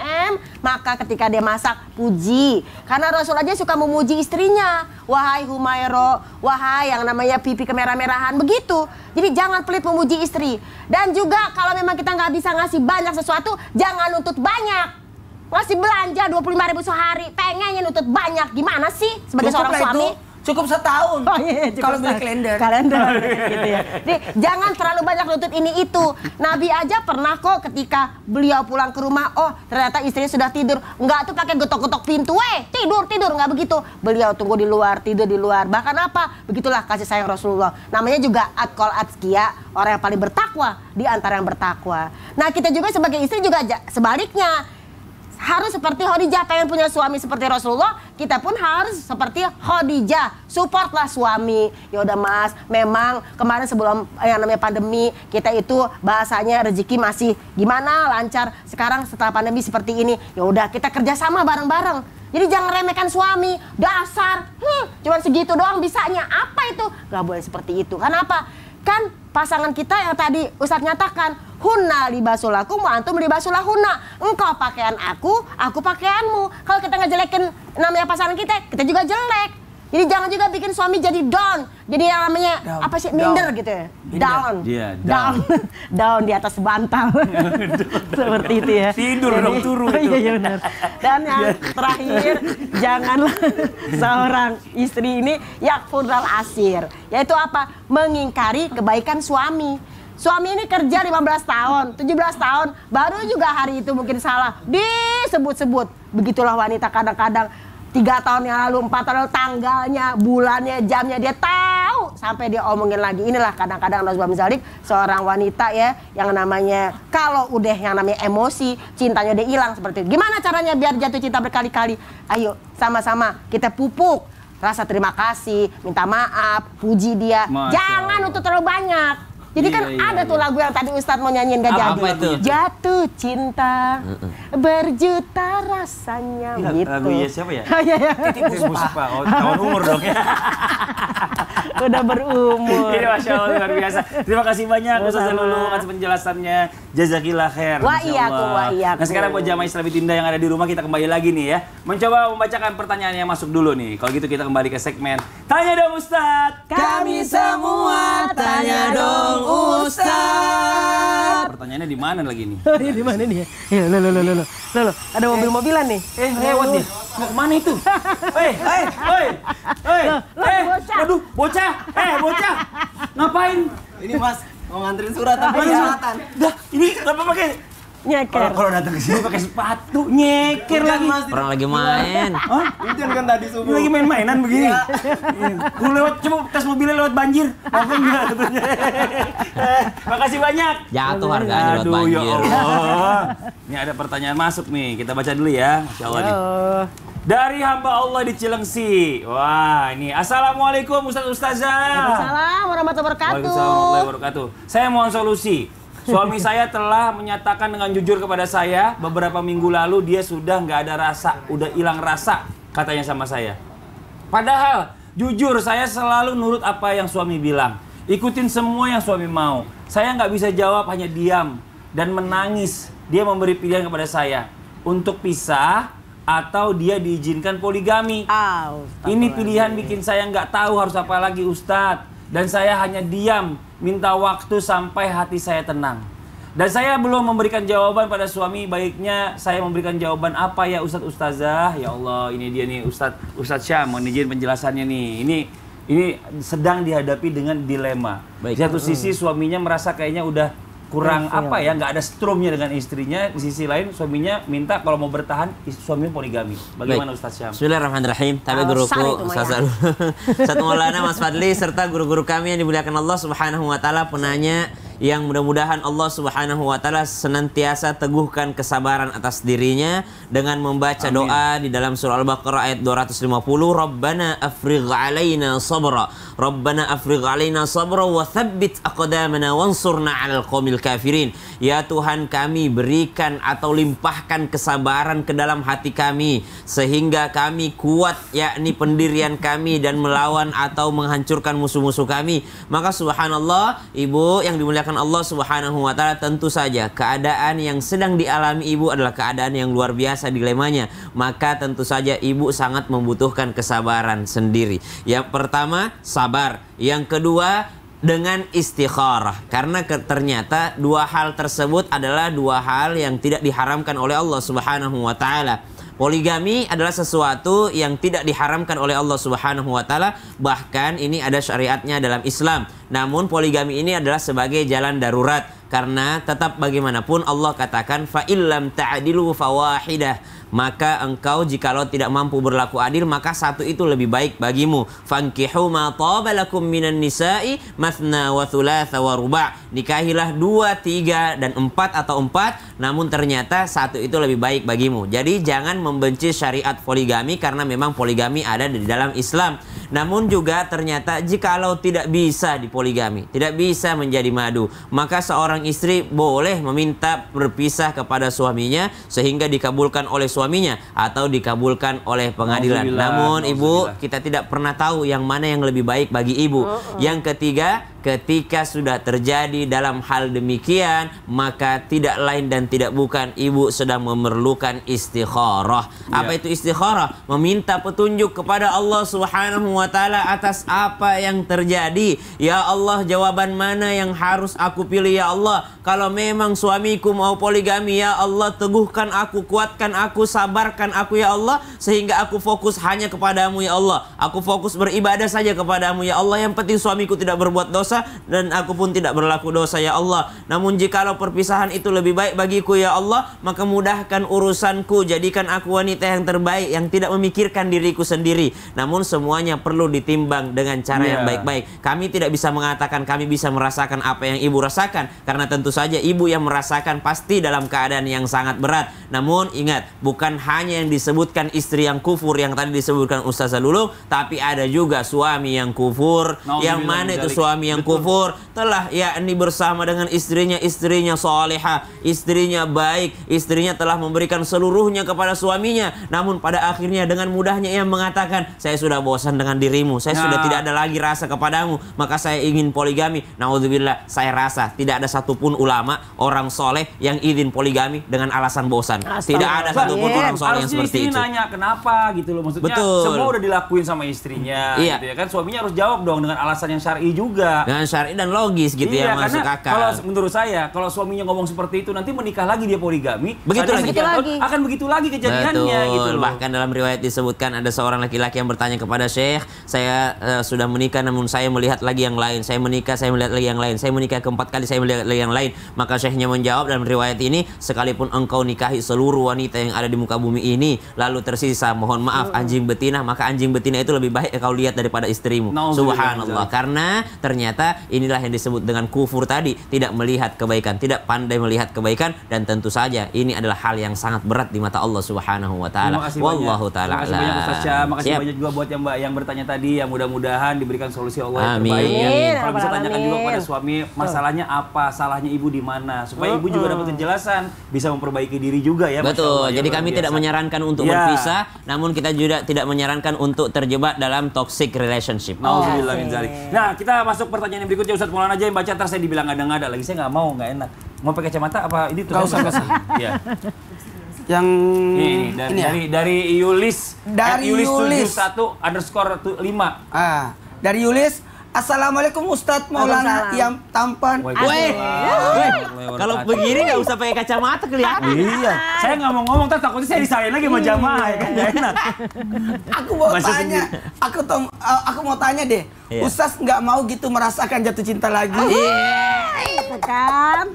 Speaker 3: maka ketika dia masak, puji. Karena Rasul aja suka memuji istrinya. Wahai Humairo, wahai yang namanya pipi kemerah-merahan, begitu. Jadi jangan pelit memuji istri. Dan juga kalau memang kita nggak bisa ngasih banyak sesuatu, jangan nuntut banyak. Ngasih belanja 25.000 sehari, pengennya nuntut banyak. Gimana sih sebagai seorang suami?
Speaker 2: Cukup setahun.
Speaker 3: Oh, iya,
Speaker 2: kalau beli kalender.
Speaker 3: Gitu ya. Jadi jangan terlalu banyak nuntut ini itu. Nabi aja pernah kok ketika beliau pulang ke rumah, oh ternyata istrinya sudah tidur. Enggak tuh pakai getok-getok pintu, tidur, enggak begitu. Beliau tunggu di luar, tidur di luar. Bahkan apa? Begitulah kasih sayang Rasulullah. Namanya juga atqal atqiya, orang yang paling bertakwa di antara yang bertakwa. Nah, kita juga sebagai istri juga sebaliknya. Harus seperti Khadijah, pengen punya suami seperti Rasulullah, kita pun harus seperti Khadijah. Supportlah suami. Ya udah Mas, memang kemarin sebelum yang namanya pandemi, kita itu bahasanya rezeki masih gimana lancar. Sekarang setelah pandemi seperti ini, ya udah kita kerjasama bareng-bareng. Jadi jangan remehkan suami, dasar, cuman segitu doang bisanya. Apa itu? Gak boleh seperti itu. Kenapa? Kan pasangan kita yang tadi Ustadz nyatakan, hunna libasulakum wa antum libasulahunna. Engkau pakaian aku pakaianmu. Kalau kita ngejelekin namanya pasangan kita juga jelek. Jadi jangan juga bikin suami jadi down. Jadi yang namanya apa sih, minder gitu ya. Down. Down di atas bantal. Seperti itu ya.
Speaker 1: Tidur dong, turun itu.
Speaker 3: Iya benar. Dan yang terakhir, janganlah seorang istri ini yakfurnal asir. Yaitu apa? Mengingkari kebaikan suami. Suami ini kerja 15 tahun, 17 tahun, baru juga hari itu mungkin salah, disebut-sebut. Begitulah wanita kadang-kadang 3 tahun yang lalu, 4 tahun lalu, tanggalnya, bulannya, jamnya dia tahu, sampai dia omongin lagi. Inilah kadang-kadang Rasulullah Zalik, seorang wanita ya, yang namanya kalau udah yang namanya emosi, cintanya udah hilang seperti itu. Gimana caranya biar jatuh cinta berkali-kali? Ayo sama-sama kita pupuk rasa terima kasih, minta maaf, puji dia. Jangan untuk terlalu banyak. Jadi kan ada tuh lagu yang tadi Ustadz mau nyanyiin gak jadi.
Speaker 4: Apa itu?
Speaker 3: Jatuh cinta berjuta rasanya gitu.
Speaker 1: Lagu iya siapa ya?
Speaker 3: Titiip
Speaker 1: Puspa. Oh, tahun umur dong ya.
Speaker 3: Udah berumur.
Speaker 1: Ini Masya Allah luar biasa. Terima kasih banyak Ustazah Lulung atas penjelasannya. Jazakillah khair.
Speaker 3: Wa iyyakum wa iyyakum.
Speaker 1: Nah sekarang buat jamaah Islami Tinda yang ada di rumah, kita kembali lagi nih ya. Mencoba membacakan pertanyaan yang masuk dulu nih. Kalau gitu kita kembali ke segmen Tanya Dong Ustadz.
Speaker 2: Kami semua tanya dong Ustadz.
Speaker 1: Pertanyaannya di mana lagi nih?
Speaker 3: Di mana nih? Ya, lo. Ada mobil-mobilan nih.
Speaker 1: Lewat dia. Mau kemana itu? Aduh, bocah. Bocah. Ngapain?
Speaker 2: Ini Mas, mau nganterin surat apa selatan?
Speaker 1: Dah, ini kenapa pakai
Speaker 3: Nyeker.
Speaker 1: Kalau datang ke sini pakai sepatu, nyeker lagi.
Speaker 4: Orang lagi main.
Speaker 1: Hah?
Speaker 2: Hujan kan tadi subuh.
Speaker 1: Lagi main-mainan begini. Gue lewat, coba tes mobilnya lewat banjir. Apa enggak katanya. Makasih banyak.
Speaker 4: Jatuh harganya lewat
Speaker 1: Aduh, ya
Speaker 4: banjir.
Speaker 1: Allah. Ini ada pertanyaan masuk nih, kita baca dulu ya. Masya Allah nih. Dari hamba Allah di Cilengsi. Wah, ini. Assalamualaikum Ustazah.
Speaker 3: Waalaikumsalam warahmatullahi wabarakatuh.
Speaker 1: Waalaikumsalam warahmatullahi wabarakatuh. Saya mohon solusi. Suami saya telah menyatakan dengan jujur kepada saya, beberapa minggu lalu dia sudah nggak ada rasa, udah hilang rasa, katanya sama saya. Padahal, jujur saya selalu nurut apa yang suami bilang. Ikutin semua yang suami mau. Saya nggak bisa jawab, hanya diam dan menangis. Dia memberi pilihan kepada saya untuk pisah atau dia diizinkan poligami. Ini pilihan bikin saya nggak tahu harus apa lagi Ustadz. Dan saya hanya diam, minta waktu sampai hati saya tenang. Dan saya belum memberikan jawaban pada suami, baiknya saya memberikan jawaban apa ya Ustadz Ustazah? Ya Allah, ini dia nih Ustadz Syam, mohon izin penjelasannya nih. Ini sedang dihadapi dengan dilema. Di satu sisi suaminya merasa kayaknya udah kurang apa ya, nggak ada strumnya dengan istrinya. Di sisi lain suaminya minta kalau mau bertahan suaminya poligami. Bagaimana Ustadz Syam?
Speaker 4: Bismillahirrahmanirrahim. Tapi guruku Ustadz Maulana Mas Fadli serta guru-guru kami yang dimuliakan Allah Subhanahu wa taala, penanya yang mudah-mudahan Allah Subhanahu wa taala senantiasa teguhkan kesabaran atas dirinya dengan membaca doa di dalam surah Al-Baqarah ayat 250, Rabbana afrigh alaina sabra, Rabbana afrigh alaina sabra wa tsabbit aqdamana wansurna 'alal qaumil kafirin. Ya Tuhan kami, berikan atau limpahkan kesabaran ke dalam hati kami sehingga kami kuat, yakni pendirian kami, dan melawan atau menghancurkan musuh-musuh kami. Maka subhanallah, Ibu yang dimuliakan Allah Subhanahu wa taala, tentu saja keadaan yang sedang dialami Ibu adalah keadaan yang luar biasa dilemanya. Maka tentu saja Ibu sangat membutuhkan kesabaran sendiri. Yang pertama, sabar. Yang kedua, dengan istikharah. Karena ternyata dua hal tersebut adalah dua hal yang tidak diharamkan oleh Allah Subhanahu wa taala. Poligami adalah sesuatu yang tidak diharamkan oleh Allah Subhanahu wa taala, bahkan ini ada syariatnya dalam Islam. Namun poligami ini adalah sebagai jalan darurat, karena tetap bagaimanapun Allah katakan fa illam ta'dilu fawahidah, maka engkau jikalau tidak mampu berlaku adil maka satu itu lebih baik bagimu. Fankihu ma taba lakum minan nisa'i mathna wa thulatha wa ruba'. Nikahilah 2, 3 dan 4 atau 4, namun ternyata satu itu lebih baik bagimu. Jadi jangan membenci syariat poligami karena memang poligami ada di dalam Islam. Namun juga ternyata jikalau tidak bisa dipoligami, tidak bisa menjadi madu, maka seorang istri boleh meminta berpisah kepada suaminya sehingga dikabulkan oleh suaminya atau dikabulkan oleh pengadilan. Namun Ibu, kita tidak pernah tahu yang mana yang lebih baik bagi Ibu. Yang ketiga, ketika sudah terjadi dalam hal demikian, maka tidak lain dan tidak bukan Ibu sedang memerlukan istikharah. Apa itu istikharah? Meminta petunjuk kepada Allah Subhanahu wa taala atas apa yang terjadi. Ya Allah, jawaban mana yang harus aku pilih ya Allah? Kalau memang suamiku mau poligami, ya Allah teguhkan aku, kuatkan aku, sabarkan aku ya Allah, sehingga aku fokus hanya kepadamu ya Allah. Aku fokus beribadah saja kepadamu ya Allah. Yang penting suamiku tidak berbuat dosa dan aku pun tidak berlaku dosa ya Allah. Namun jikalau perpisahan itu lebih baik bagiku ya Allah, maka mudahkan urusanku, jadikan aku wanita yang terbaik yang tidak memikirkan diriku sendiri. Namun semuanya perlu ditimbang dengan cara yang baik-baik. Kami tidak bisa mengatakan kami bisa merasakan apa yang Ibu rasakan, karena tentu saja Ibu yang merasakan pasti dalam keadaan yang sangat berat. Namun ingat, bukan hanya yang disebutkan istri yang kufur yang tadi disebutkan Ustazah Lulung, tapi ada juga suami yang kufur. Yang mana itu suami yang kufur? Telah yakni bersama dengan istrinya salihah, istrinya baik, istrinya telah memberikan seluruhnya kepada suaminya, namun pada akhirnya dengan mudahnya ia mengatakan, saya sudah bosan dengan dirimu, saya sudah tidak ada lagi rasa kepadamu, maka saya ingin poligami. Naudzubillah, saya rasa tidak ada satupun ulama orang soleh yang izin poligami dengan alasan bosan. Tidak ada satupun orang soleh yang seperti itu.
Speaker 1: Nanya kenapa gitu loh, maksudnya semua udah dilakuin sama istrinya gitu ya kan, suaminya harus jawab dong dengan alasan yang syar'i juga, dengan
Speaker 4: syar'i dan logis gitu ya, masuk akal.
Speaker 1: Kalau menurut saya, kalau suaminya ngomong seperti itu, nanti menikah lagi dia poligami, akan begitu lagi kejadiannya gitu loh.
Speaker 4: Bahkan dalam riwayat disebutkan ada seorang laki-laki yang bertanya kepada Syekh, saya sudah menikah namun saya melihat lagi yang lain, saya menikah saya melihat lagi yang lain, saya menikah keempat kali saya melihat lagi yang lain. Maka Syekhnya menjawab dalam riwayat ini, sekalipun engkau nikahi seluruh wanita yang ada di muka bumi ini lalu tersisa mohon maaf anjing betina, maka anjing betina itu lebih baik kau lihat daripada istrimu. Subhanallah. Karena ternyata inilah yang disebut dengan kufur tadi, tidak melihat kebaikan, tidak pandai melihat kebaikan, dan tentu saja ini adalah hal yang sangat berat di mata Allah Subhanahu wa taala. Wallahu taala.
Speaker 1: Terima kasih banyak Ustaz Syam, makasih banyak juga buat yang bertanya tadi, yang mudah-mudahan diberikan solusi Allah yang terbaik ya. Kalau bisa tanyakan juga kepada suami masalahnya apa, salahnya ibu di mana, supaya ibu juga dapat penjelasan, bisa memperbaiki diri juga ya.
Speaker 4: Betul. Jadi kami tidak menyarankan untuk berpisah, namun kita juga tidak menyarankan untuk terjebak dalam toxic relationship.
Speaker 1: Nauzubillah min dzalik. Nah, kita masuk pertanyaan yang berikutnya, Ustaz Maulana aja yang baca, ntar saya dibilang ngada-ngada lagi, saya nggak mau, nggak enak. Mau pakai kacamata apa ini tuh?
Speaker 2: Nggak usah.
Speaker 1: Iya.
Speaker 2: Yang
Speaker 1: ini dari Yulis.
Speaker 2: Dari Yulis
Speaker 1: 71_5.
Speaker 2: Dari Yulis, Assalamualaikum Ustadz Maulana
Speaker 3: Waalaikumsalam.
Speaker 2: yang tampan.
Speaker 4: Kalau begini nggak usah pakai kacamata kelihatan.
Speaker 1: Iya, saya nggak mau ngomong, takutnya saya disalahin lagi sama jamaah ya kan, nggak enak.
Speaker 2: Aku mau
Speaker 1: Masa
Speaker 2: tanya, aku mau tanya deh.
Speaker 4: Iya.
Speaker 2: Ustadz nggak mau gitu merasakan jatuh cinta lagi?
Speaker 3: Gitu kan?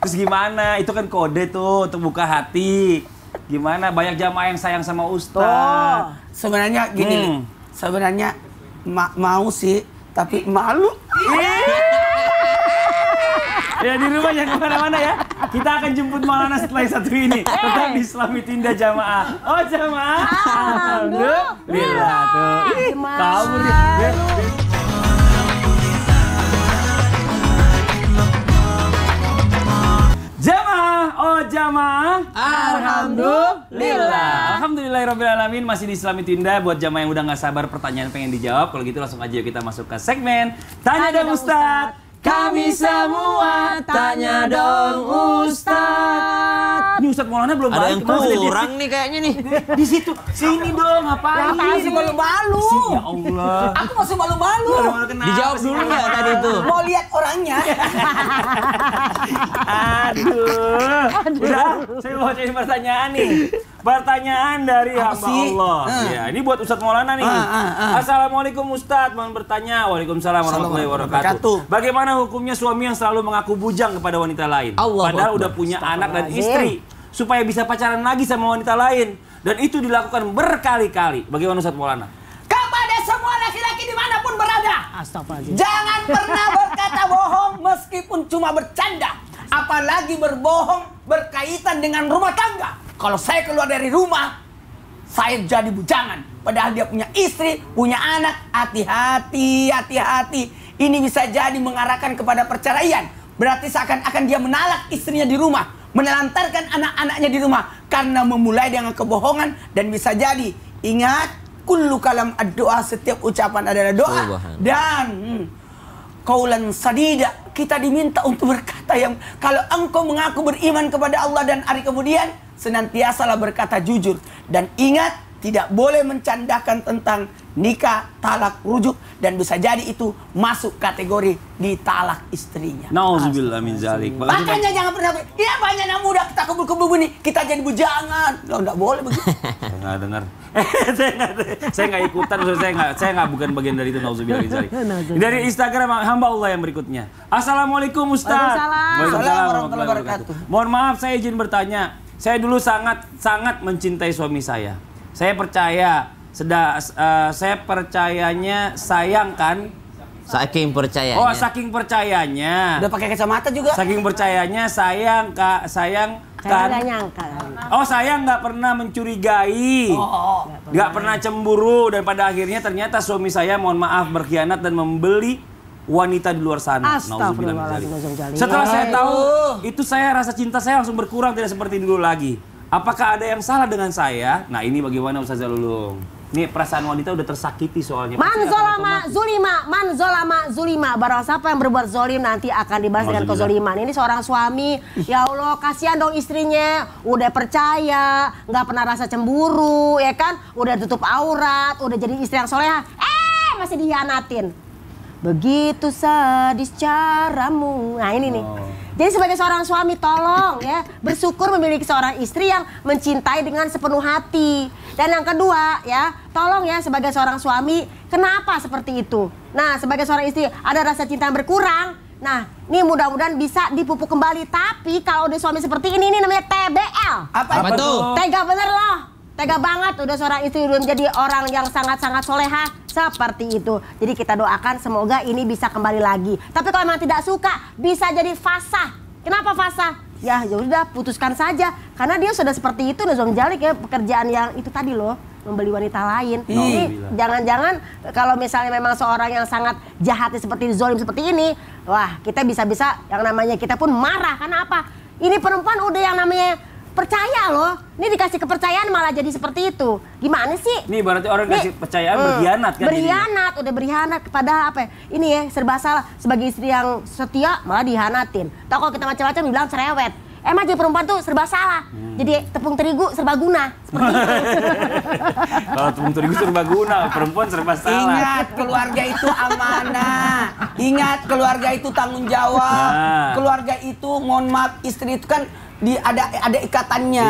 Speaker 1: Terus gimana? Itu kan kode tuh untuk buka hati. Gimana? Banyak jamaah yang sayang sama Ustadz.
Speaker 2: Sebenarnya gini, Li. Sebenarnya mau sih, tapi malu.
Speaker 1: Ya di rumah jangan kemana-mana ya. Kita akan jemput Maulana setelah yang satu ini. Tetap di Islami Tinda Jamaah. Oh jamaah. Alhamdulillah tuh. Ih, kamu nih. Jamaah, oh jamaah. Alhamdulillah. Alhamdulillahirrahmanirrahim. Masih di Islami Tinda. Buat jamaah yang udah nggak sabar pertanyaan pengen dijawab. Kalau gitu langsung aja yuk kita masuk ke segmen Tanya Dong Ustadz. Kami semua tanya dong Ustadz. Ini Ustadz Maulana belum
Speaker 4: Ada
Speaker 1: balik.
Speaker 4: yang
Speaker 1: Kemana dia?
Speaker 4: kurang nih kayaknya nih.
Speaker 1: Di situ. Sini dong, ngapain?
Speaker 2: Masih malu-malu.
Speaker 1: Ya Allah.
Speaker 2: Aku masih malu-malu.
Speaker 1: Malu-malu kenapa
Speaker 4: Dijawab
Speaker 1: sih?
Speaker 4: dulu nggak tadi itu?
Speaker 2: Mau lihat orangnya.
Speaker 1: Aduh. Udah, saya mau cari pertanyaan nih. Pertanyaan dari
Speaker 2: Apa
Speaker 1: hamba
Speaker 2: sih?
Speaker 1: Allah. Ya, ini buat Ustadz Maulana nih. Assalamualaikum Ustadz, mohon bertanya. Waalaikumsalam warahmatullahi wabarakatuh. Bagaimana hukumnya suami yang selalu mengaku bujang kepada wanita lain?
Speaker 4: Allahu
Speaker 1: Padahal
Speaker 4: Akbar.
Speaker 1: udah punya anak dan istri. Supaya bisa pacaran lagi sama wanita lain. Dan itu dilakukan berkali-kali. Bagaimana Ustadz Maulana?
Speaker 2: Kepada semua laki-laki dimanapun berada.
Speaker 3: Astagfirullahaladzim.
Speaker 2: Jangan pernah berkata bohong meskipun cuma bercanda. Apalagi berbohong berkaitan dengan rumah tangga. Kalau saya keluar dari rumah, saya jadi bujangan. Padahal dia punya istri, punya anak. Hati-hati, hati-hati. Ini bisa jadi mengarahkan kepada perceraian. Berarti seakan-akan dia menalak istrinya di rumah. Menelantarkan anak-anaknya di rumah. Karena memulai dengan kebohongan. Dan bisa jadi, ingat, kullu kalam ad-doa, setiap ucapan adalah doa.
Speaker 4: Subhanallah.
Speaker 2: Dan qaulan sadida, kita diminta untuk berkata yang kalau engkau mengaku beriman kepada Allah dan hari kemudian, senantiasalah berkata jujur. Dan ingat, tidak boleh mencandakan tentang nikah, talak, rujuk. Dan bisa jadi itu masuk kategori ditalak istrinya.
Speaker 1: Nauzubillah min zalik.
Speaker 2: Makanya jangan pernah, ya banyak anak muda kita kebul-kebul ini, kita jadi bujangan. Loh, enggak boleh begitu.
Speaker 1: Saya nggak dengar. Saya nggak ikutan. Saya nggak bukan bagian dari itu. Nauzubillah min zalik. Dari Instagram hamba Allah yang berikutnya. Assalamualaikum Ustaz.
Speaker 3: Waalaikumsalam.
Speaker 2: Warahmatullahi wabarakatuh.
Speaker 1: Mohon maaf, saya izin bertanya. Saya dulu sangat mencintai suami saya. Saya percaya. Saya percayanya sayang kan.
Speaker 4: Saking percayanya.
Speaker 1: Oh, saking percayanya.
Speaker 2: Udah pakai kacamata juga.
Speaker 1: Saking percayanya sayang kan.
Speaker 3: Saya nggak nyangka.
Speaker 1: Oh, saya nggak pernah mencurigai, nggak pernah cemburu, dan pada akhirnya ternyata suami saya, mohon maaf, berkhianat dan membeli wanita di luar sana.
Speaker 3: Astagfirullahaladzim.
Speaker 1: Nauzubillah. Setelah saya tahu itu, saya rasa cinta saya langsung berkurang, tidak seperti dulu lagi. Apakah ada yang salah dengan saya? Nah, ini bagaimana Ustazah Lulung? Ini perasaan wanita udah tersakiti soalnya.
Speaker 3: Man zolama zulima. Barang siapa yang berbuat zolim nanti akan dibalas dengan kezoliman. Ini seorang suami, ya Allah, kasihan dong istrinya. Udah percaya, nggak pernah rasa cemburu, ya kan? Udah tutup aurat, udah jadi istri yang soleha. Masih dihianatin. Begitu sadis caramu. Nah ini nih. Jadi sebagai seorang suami, tolong ya, bersyukur memiliki seorang istri yang mencintai dengan sepenuh hati. Dan yang kedua ya, tolong ya sebagai seorang suami, kenapa seperti itu? Nah, sebagai seorang istri ada rasa cinta yang berkurang. Nah, ini mudah-mudahan bisa dipupuk kembali. Tapi kalau udah suami seperti ini namanya TBL.
Speaker 2: Apa
Speaker 4: tuh?
Speaker 3: Tega bener loh. Tega banget, udah seorang istri udah menjadi orang yang sangat-sangat soleha seperti itu. Jadi kita doakan semoga ini bisa kembali lagi. Tapi kalau memang tidak suka, bisa jadi fasah. Kenapa fasah? Ya udah putuskan saja. Karena dia sudah seperti itu, Nuzul Jalik ya, pekerjaan yang itu tadi loh, membeli wanita lain. Jadi jangan-jangan kalau misalnya memang seorang yang sangat jahatnya seperti zolim seperti ini, wah kita bisa-bisa yang namanya kita pun marah. Karena apa? Ini perempuan udah yang namanya percaya loh, ini dikasih kepercayaan malah jadi seperti itu. Gimana sih?
Speaker 1: Ini berarti orang kasih percayaan berkhianat kan?
Speaker 3: Berkhianat, udah berkhianat kepada apa ya? Ini ya serba salah. Sebagai istri yang setia malah dihianatin. Tahu kalau kita macam-macam dibilang cerewet. Emang jadi perempuan tuh serba salah. Jadi tepung terigu serba guna. Seperti itu.
Speaker 1: Kalau tepung terigu serbaguna, perempuan serba salah.
Speaker 2: Ingat, keluarga itu amanah. Ingat, keluarga itu tanggung jawab.
Speaker 1: Nah.
Speaker 2: Keluarga itu, mohon maaf, istri itu kan ada ikatannya.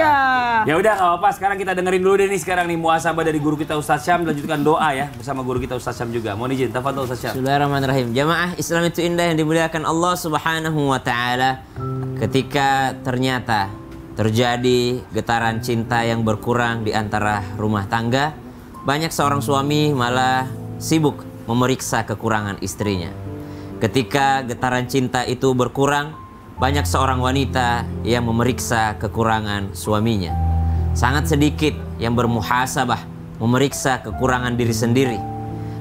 Speaker 3: Iya.
Speaker 1: Ya udah nggak apa-apa. Sekarang kita dengerin dulu deh nih sekarang nih muhasabah dari guru kita Ustaz Syam, dilanjutkan doa ya bersama guru kita Ustaz Syam juga. Mohon izin, tafadhol Ustaz Syam.
Speaker 4: Bismillahirrahmanirrahim. Jamaah Islam itu indah yang dimuliakan Allah Subhanahu wa taala. Ketika ternyata terjadi getaran cinta yang berkurang di antara rumah tangga, banyak seorang suami malah sibuk memeriksa kekurangan istrinya. Ketika getaran cinta itu berkurang, banyak seorang wanita yang memeriksa kekurangan suaminya. Sangat sedikit yang bermuhasabah, memeriksa kekurangan diri sendiri.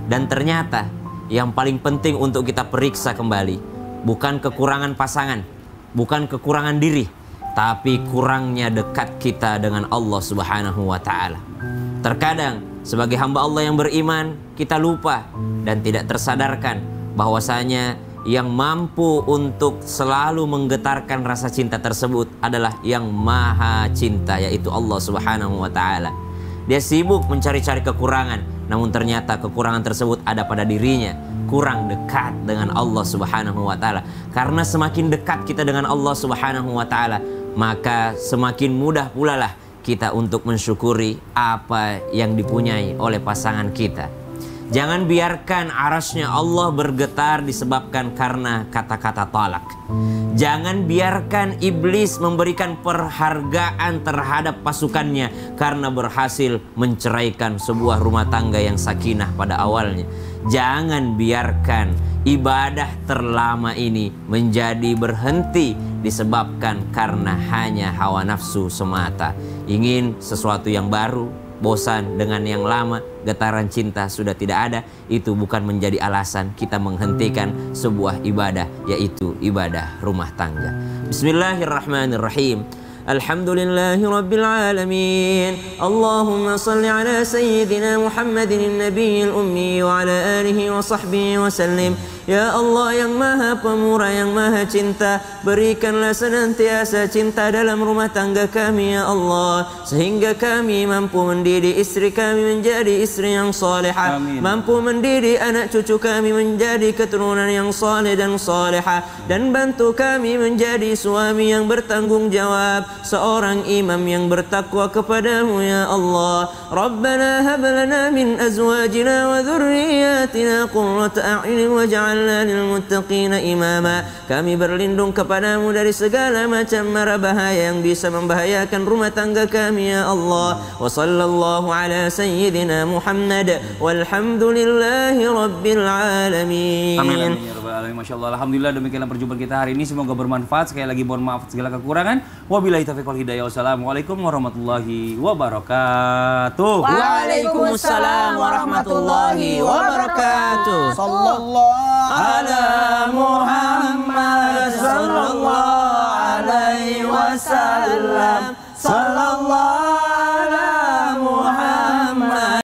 Speaker 4: Dan ternyata yang paling penting untuk kita periksa kembali bukan kekurangan pasangan, bukan kekurangan diri, tapi kurangnya dekat kita dengan Allah Subhanahu wa taala. Terkadang sebagai hamba Allah yang beriman, kita lupa dan tidak tersadarkan bahwasanya yang mampu untuk selalu menggetarkan rasa cinta tersebut adalah yang maha cinta, yaitu Allah Subhanahu wa taala. Dia sibuk mencari-cari kekurangan, namun ternyata kekurangan tersebut ada pada dirinya, kurang dekat dengan Allah Subhanahu wa taala. Karena semakin dekat kita dengan Allah Subhanahu wa taala, maka semakin mudah pula lah kita untuk mensyukuri apa yang dipunyai oleh pasangan kita. Jangan biarkan arasnya Allah bergetar disebabkan karena kata-kata talak. Jangan biarkan iblis memberikan perhargaan terhadap pasukannya karena berhasil menceraikan sebuah rumah tangga yang sakinah pada awalnya. Jangan biarkan ibadah terlama ini menjadi berhenti disebabkan karena hanya hawa nafsu semata. Ingin sesuatu yang baru, bosan dengan yang lama, getaran cinta sudah tidak ada, itu bukan menjadi alasan kita menghentikan sebuah ibadah, yaitu ibadah rumah tangga. Bismillahirrahmanirrahim. Alhamdulillahi Rabbil Alamin. Allahumma salli ala Sayyidina Muhammadin Nabiyil Ummi wa ala alihi wa sahbihi wa sallim. Ya Allah yang maha pemurah, yang maha cinta, berikanlah senantiasa cinta dalam rumah tangga kami ya Allah, sehingga kami mampu mendidik istri kami menjadi istri yang salihah, mampu mendidik anak cucu kami menjadi keturunan yang saleh dan salihah, dan bantu kami menjadi suami yang bertanggung jawab, seorang imam yang bertakwa kepadamu ya Allah. Rabbana hab lana min azwajina wa dhurriyyatina qurrata a'yun waj'alna lil muttaqina imama. Kami berlindung kepadamu dari segala macam mara bahaya yang bisa membahayakan rumah tangga kami ya Allah. Wa sallallahu ala sayyidina Muhammad walhamdulillahi rabbil alamin.
Speaker 1: Amin ya rabbal alamin. Masyaallah, alhamdulillah, demikianlah perjumpaan kita hari ini, semoga bermanfaat. Sekali lagi mohon maaf segala kekurangan. Wabillahi taufiq wal hidayah. Wassalamualaikum warahmatullahi wabarakatuh.
Speaker 2: Waalaikumsalam warahmatullahi wabarakatuh. Sallallahu ala